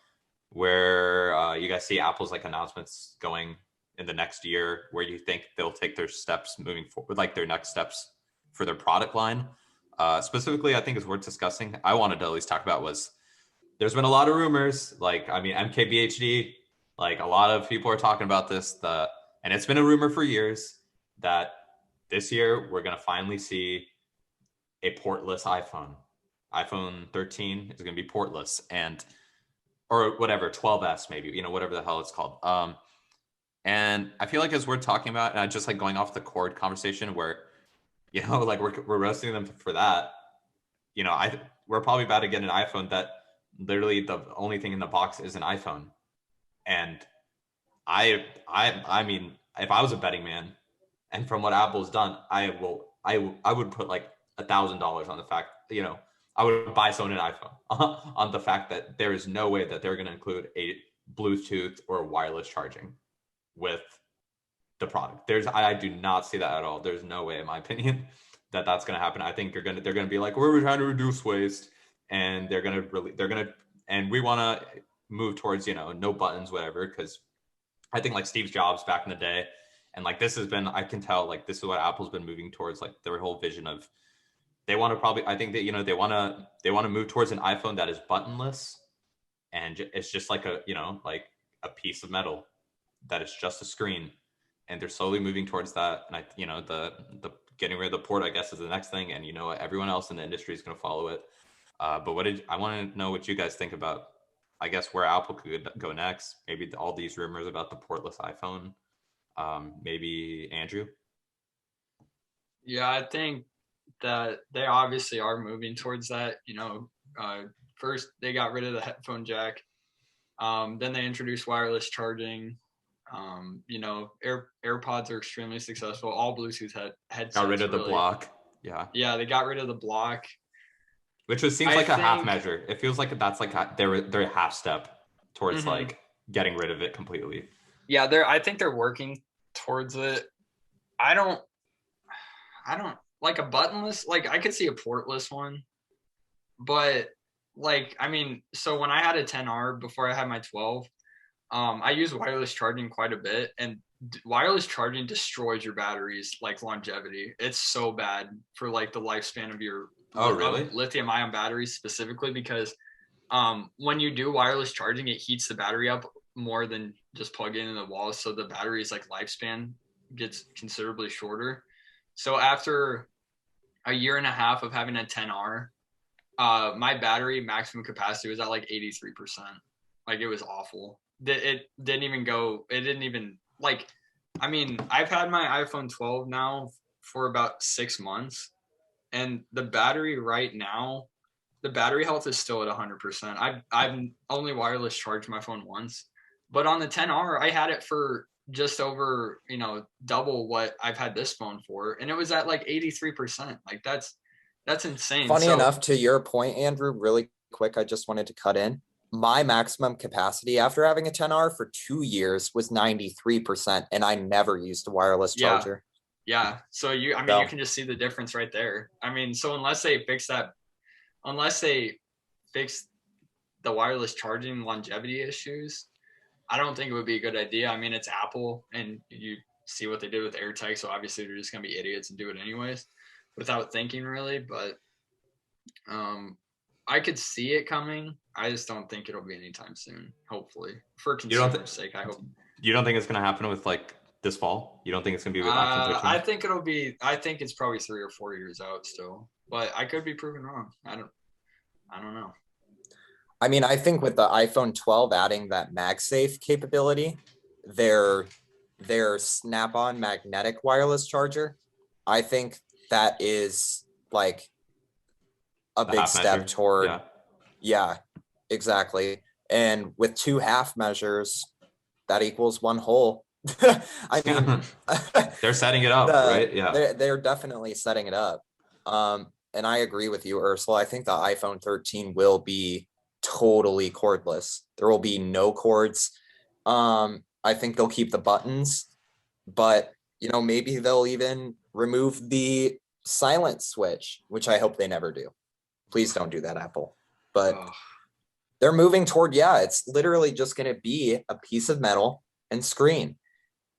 where you guys see Apple's like announcements going in the next year, where you think they'll take their steps moving forward, like their next steps for their product line. Specifically, I think is worth discussing. I wanted to at least talk about was there's been a lot of rumors, like, I mean, MKBHD, like a lot of people are talking about this, and it's been a rumor for years that this year we're going to finally see a portless iPhone. iPhone 13 is going to be portless, or whatever, 12S maybe, whatever the hell it's called. And I feel like it's worth talking about, and just like going off the cord conversation where, like we're roasting them for that. We're probably about to get an iPhone that literally the only thing in the box is an iPhone. And I mean, if I was a betting man, and from what Apple's done, I would put like $1,000 on the fact, I would buy someone an iPhone on the fact that there is no way that they're going to include a Bluetooth or wireless charging with the product. I do not see that at all. There's no way, in my opinion, that that's going to happen. I think they're going to be like, we're trying to reduce waste, and and we want to move towards, no buttons, whatever, because I think like Steve Jobs back in the day, and like this has been, I can tell like this is what Apple's been moving towards, like their whole vision of they want to probably, I think that, they want to move towards an iPhone that is buttonless, and it's just like like a piece of metal that is just a screen, and they're slowly moving towards that. And the getting rid of the port, I guess, is the next thing, and everyone else in the industry is going to follow it. But I want to know what you guys think about, I guess, where Apple could go next. Maybe all these rumors about the portless iPhone. Maybe Andrew. Yeah, I think that they obviously are moving towards that. First they got rid of the headphone jack. Then they introduced wireless charging. AirPods are extremely successful. All Bluetooth headsets. Got rid of the block. Yeah. Yeah, they got rid of the block. Which seems like a half measure. It feels like that's like they're half step towards like getting rid of it completely. Yeah, I think they're working towards it. I don't like a buttonless. Like I could see a portless one, but like I mean, so when I had a 10R before I had my 12, I use wireless charging quite a bit, and wireless charging destroys your batteries, like longevity. It's so bad for like the lifespan of your lithium ion batteries specifically, because when you do wireless charging, it heats the battery up more than just plug it in the wall, so the battery's like lifespan gets considerably shorter. So after a year and a half of having a 10R, my battery maximum capacity was at like 83%. Like it was awful. It didn't even like, I mean, I've had my iPhone 12 now for about 6 months, and the battery right now, the battery health is still at 100%. I've only wireless charged my phone once, but on the 10R, I had it for just over, double what I've had this phone for, and it was at like 83%. Like that's insane. Funny enough, to your point, Andrew, really quick, I just wanted to cut in. My maximum capacity after having a 10R for 2 years was 93%, and I never used a wireless charger. Yeah. So you can just see the difference right there. I mean, so unless they fix the wireless charging longevity issues, I don't think it would be a good idea. I mean, it's Apple, and you see what they did with AirTag, so obviously they're just gonna be idiots and do it anyways without thinking really. But I could see it coming. I just don't think it'll be anytime soon. Hopefully, for consumers' sake, I hope. You don't think it's gonna happen with like this fall? You don't think it's gonna be with iPhone 13? I think it's probably 3 or 4 years out still, but I could be proven wrong. I don't know. I mean, I think with the iPhone 12 adding that MagSafe capability, their snap-on magnetic wireless charger, I think that is like a big step toward. Yeah, exactly. And with 2 half measures, that equals 1 whole. I mean, they're setting it up, right? Yeah, they're definitely setting it up. And I agree with you, Ursula. I think the iPhone 13 will be totally cordless. There will be no cords. I think they'll keep the buttons, but maybe they'll even remove the silent switch, which I hope they never do. Please don't do that, Apple. But they're moving toward, it's literally just going to be a piece of metal and screen.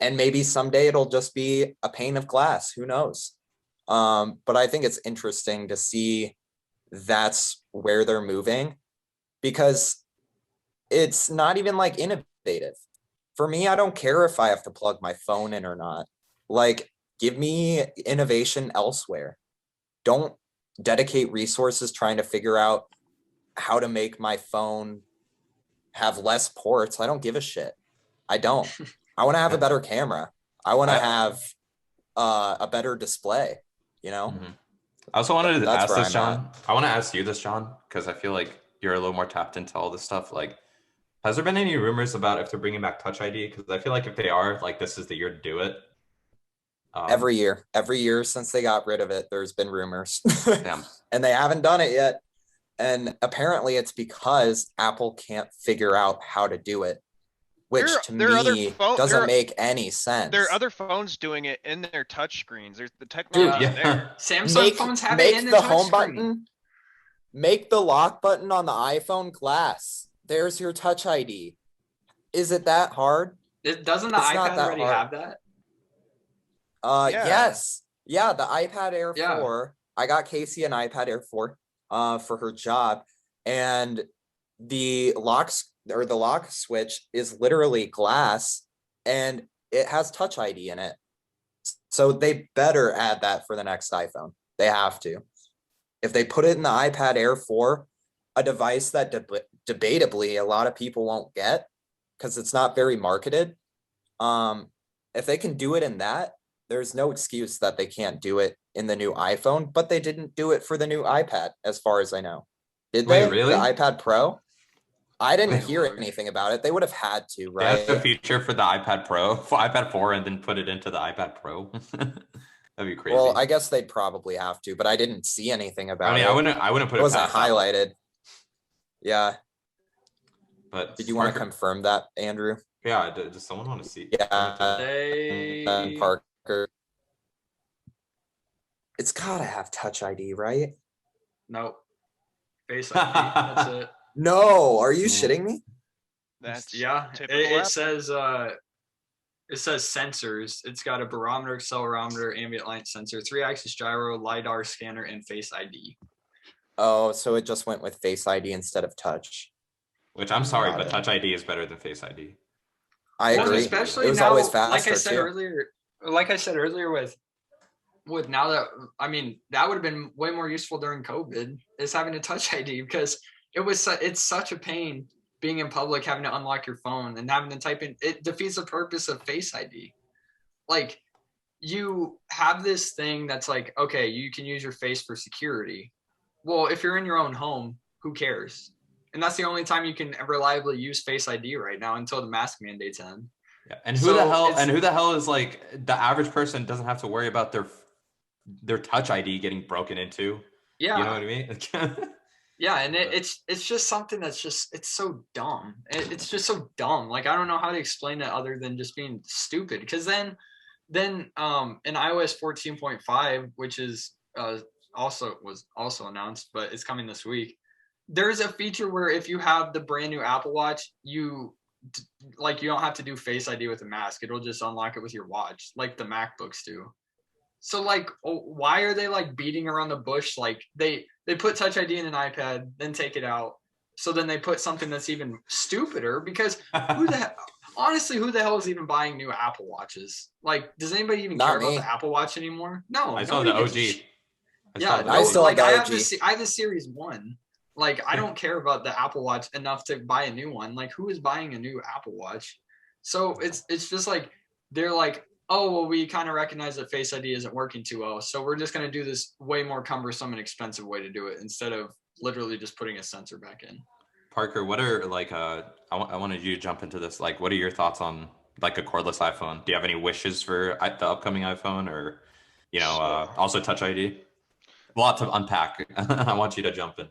And maybe someday it'll just be a pane of glass. Who knows? But I think it's interesting to see that's where they're moving, because it's not even like innovative. For me, I don't care if I have to plug my phone in or not. Like, give me innovation elsewhere. Don't dedicate resources trying to figure out how to make my phone have less ports. I don't give a shit. I don't. I want to have a better camera. I want to have a better display. you know? Mhm. I also wanted to That's ask where this, I'm John. I want to ask you this, John, because I feel like you're a little more tapped into all this stuff. Like, has there been any rumors about if they're bringing back Touch ID? Because I feel like if they are, like, this is the year to do it. Every year since they got rid of it, there's been rumors. Damn. And they haven't done it yet. And apparently it's because Apple can't figure out how to do it, which to me doesn't make any sense. There are other phones doing it in their touch screens. There's the technology Dude, there. Samsung phones have it in the home button. Make the lock button on the iPhone glass. There's your Touch ID. Is it that hard? Doesn't the iPad already have that? Yes. Yeah, the iPad Air 4. I got Casey an iPad Air 4 for her job, and the lock switch is literally glass, and it has Touch ID in it. So they better add that for the next iPhone. They have to. If they put it in the iPad Air 4, a device that debatably a lot of people won't get because it's not very marketed, if they can do it in that, there's no excuse that they can't do it in the new iPhone, but they didn't do it for the new iPad, as far as I know. Did they? Really? The iPad Pro? I didn't hear anything about it. They would have had to, right? They had a feature for the iPad Pro, for iPad 4, and then put it into the iPad Pro. That'd be crazy. Well, I guess they'd probably have to, but I didn't see anything about it. I wouldn't put it. It wasn't highlighted. Yeah. But did you want to confirm that, Andrew? Yeah. Does someone want to see? Yeah. Parker. It's gotta have Touch ID, right? Nope. Face ID. That's it. No, are you shitting me? That's it says sensors. It's got a barometer, accelerometer, ambient light sensor, 3-axis gyro, LiDAR scanner, and Face ID. Oh, so it just went with Face ID instead of Touch. Which I'm sorry, but Touch ID is better than Face ID. I agree. Especially it was now, always faster, like I said earlier with now that, I mean, that would have been way more useful during COVID, is having a Touch ID, because it's such a pain being in public, having to unlock your phone and having to type in. It defeats the purpose of Face ID. Like, you have this thing that's like, okay, you can use your face for security. Well, if you're in your own home, who cares? And that's the only time you can reliably use Face ID right now until the mask mandates end. Yeah, and who the hell is, like, the average person doesn't have to worry about their Touch ID getting broken into. Yeah, you know what I mean? Yeah, and it's just something that's just, it's so dumb. It's just so dumb. Like, I don't know how to explain it other than just being stupid. Because then in iOS 14.5, which is was also announced, but it's coming this week, there's a feature where if you have the brand new Apple Watch, you don't have to do Face ID with a mask. It'll just unlock it with your watch, like the MacBooks do. So, like, why are they, like, beating around the bush? Like, they put Touch ID in an iPad, then take it out. So then they put something that's even stupider, because who the hell is even buying new Apple Watches? Like, does anybody even care about the Apple Watch anymore? No. I saw the OG. I still have the OG. I have the Series 1. Like, I don't care about the Apple Watch enough to buy a new one. Like, who is buying a new Apple Watch? So it's just like, they're like, oh, well, we kind of recognize that Face ID isn't working too well, so we're just going to do this way more cumbersome and expensive way to do it instead of literally just putting a sensor back in. Parker, what are, like, I wanted you to jump into this. Like, what are your thoughts on, like, a cordless iPhone? Do you have any wishes for the upcoming iPhone, or, also Touch ID? A lot to unpack. I want you to jump in.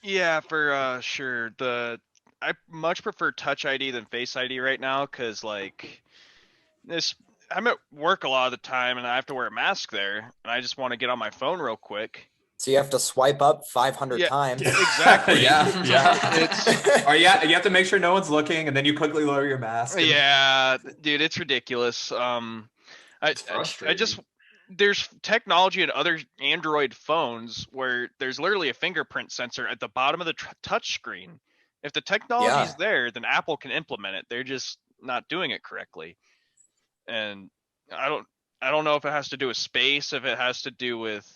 Yeah, for sure. I much prefer Touch ID than Face ID right now, because, like, I'm at work a lot of the time and I have to wear a mask there, and I just want to get on my phone real quick. So you have to swipe up 500 times. Exactly. Yeah. Or you have to make sure no one's looking, and then you quickly lower your mask. Yeah, dude, it's ridiculous. It's frustrating. There's technology in other Android phones where there's literally a fingerprint sensor at the bottom of the touch screen. If the technology's there, then Apple can implement it. They're just not doing it correctly. And I don't know if it has to do with space, if it has to do with,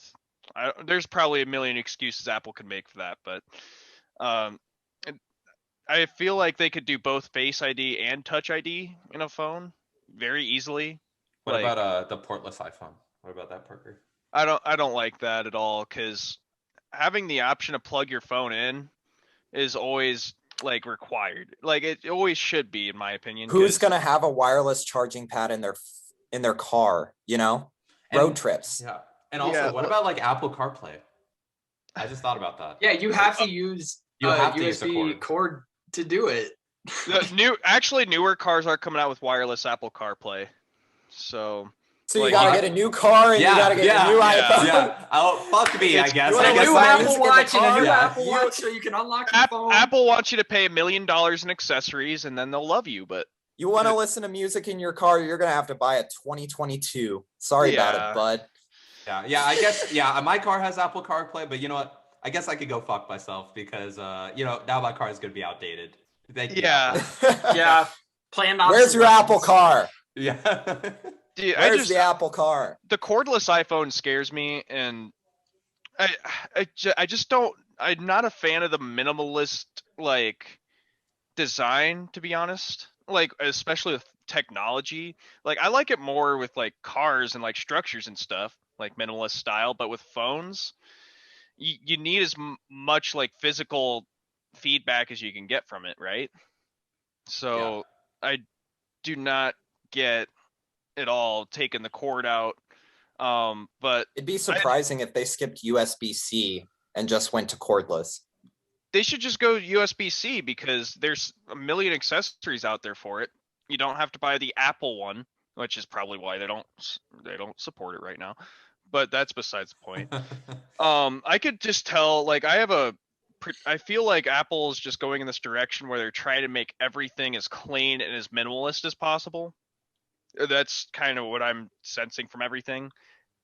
there's probably a million excuses Apple can make for that, but I feel like they could do both Face ID and Touch ID in a phone very easily. What about the portless iPhone? What about that, Parker? I don't like that at all, because having the option to plug your phone in is always like required. Like it always should be, in my opinion. Who's gonna have a wireless charging pad in their car? You know, road trips. Yeah, and also, what about like Apple CarPlay? I just thought about that. Yeah, you have to use USB cord to do it. Newer cars are coming out with wireless Apple CarPlay. So you gotta get a new car and you gotta get a new iPhone. Yeah. Oh, fuck me, I guess. You want a new Apple Watch and a new Apple Watch so you can unlock your phone. Apple wants you to pay $1 million in accessories and then they'll love you, but you want to listen to music in your car, you're gonna have to buy a 2022. Sorry about it, bud. Yeah, I guess, my car has Apple CarPlay, but you know what? I guess I could go fuck myself because, now my car is going to be outdated. Thank you. Yeah. Where's your Apple car? Yeah. Dude, Where's the Apple car? The cordless iPhone scares me, and I just don't. I'm not a fan of the minimalist like design, to be honest. Like, especially with technology. Like, I like it more with like cars and like structures and stuff, like minimalist style. But with phones, you need as much like physical feedback as you can get from it, right? So I do not get it all taking the cord out. But it'd be surprising if they skipped USB-C and just went to cordless. They should just go USB-C because there's a million accessories out there for it. You don't have to buy the Apple one, which is probably why they don't support it right now. But that's besides the point. I could just tell, like, I feel like Apple is just going in this direction where they're trying to make everything as clean and as minimalist as possible. That's kind of what I'm sensing from everything.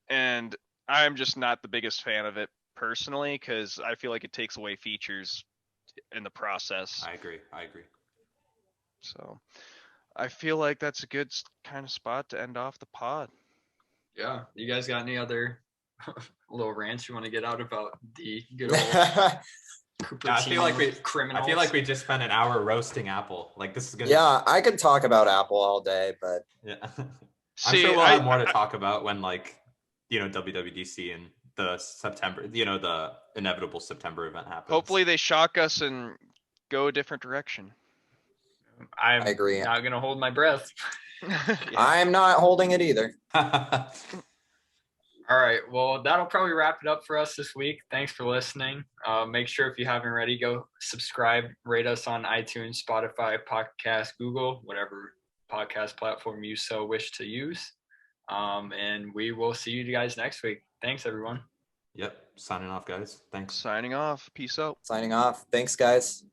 And I'm just not the biggest fan of it personally, because I feel like it takes away features in the process. I agree. So I feel like that's a good kind of spot to end off the pod. Yeah. You guys got any other little rants you want to get out about the good old I feel like we just spent an hour roasting Apple. Like, this is gonna. Yeah, I could talk about Apple all day, but I'm sure we'll have more to talk about when, like, WWDC and the September, the inevitable September event happens. Hopefully they shock us and go a different direction. I agree. Not gonna hold my breath. I'm not holding it either. All right. Well, that'll probably wrap it up for us this week. Thanks for listening. Make sure, if you haven't already, go subscribe, rate us on iTunes, Spotify, Podcast, Google, whatever podcast platform you so wish to use. And we will see you guys next week. Thanks, everyone. Yep. Signing off, guys. Thanks. Signing off. Peace out. Signing off. Thanks, guys.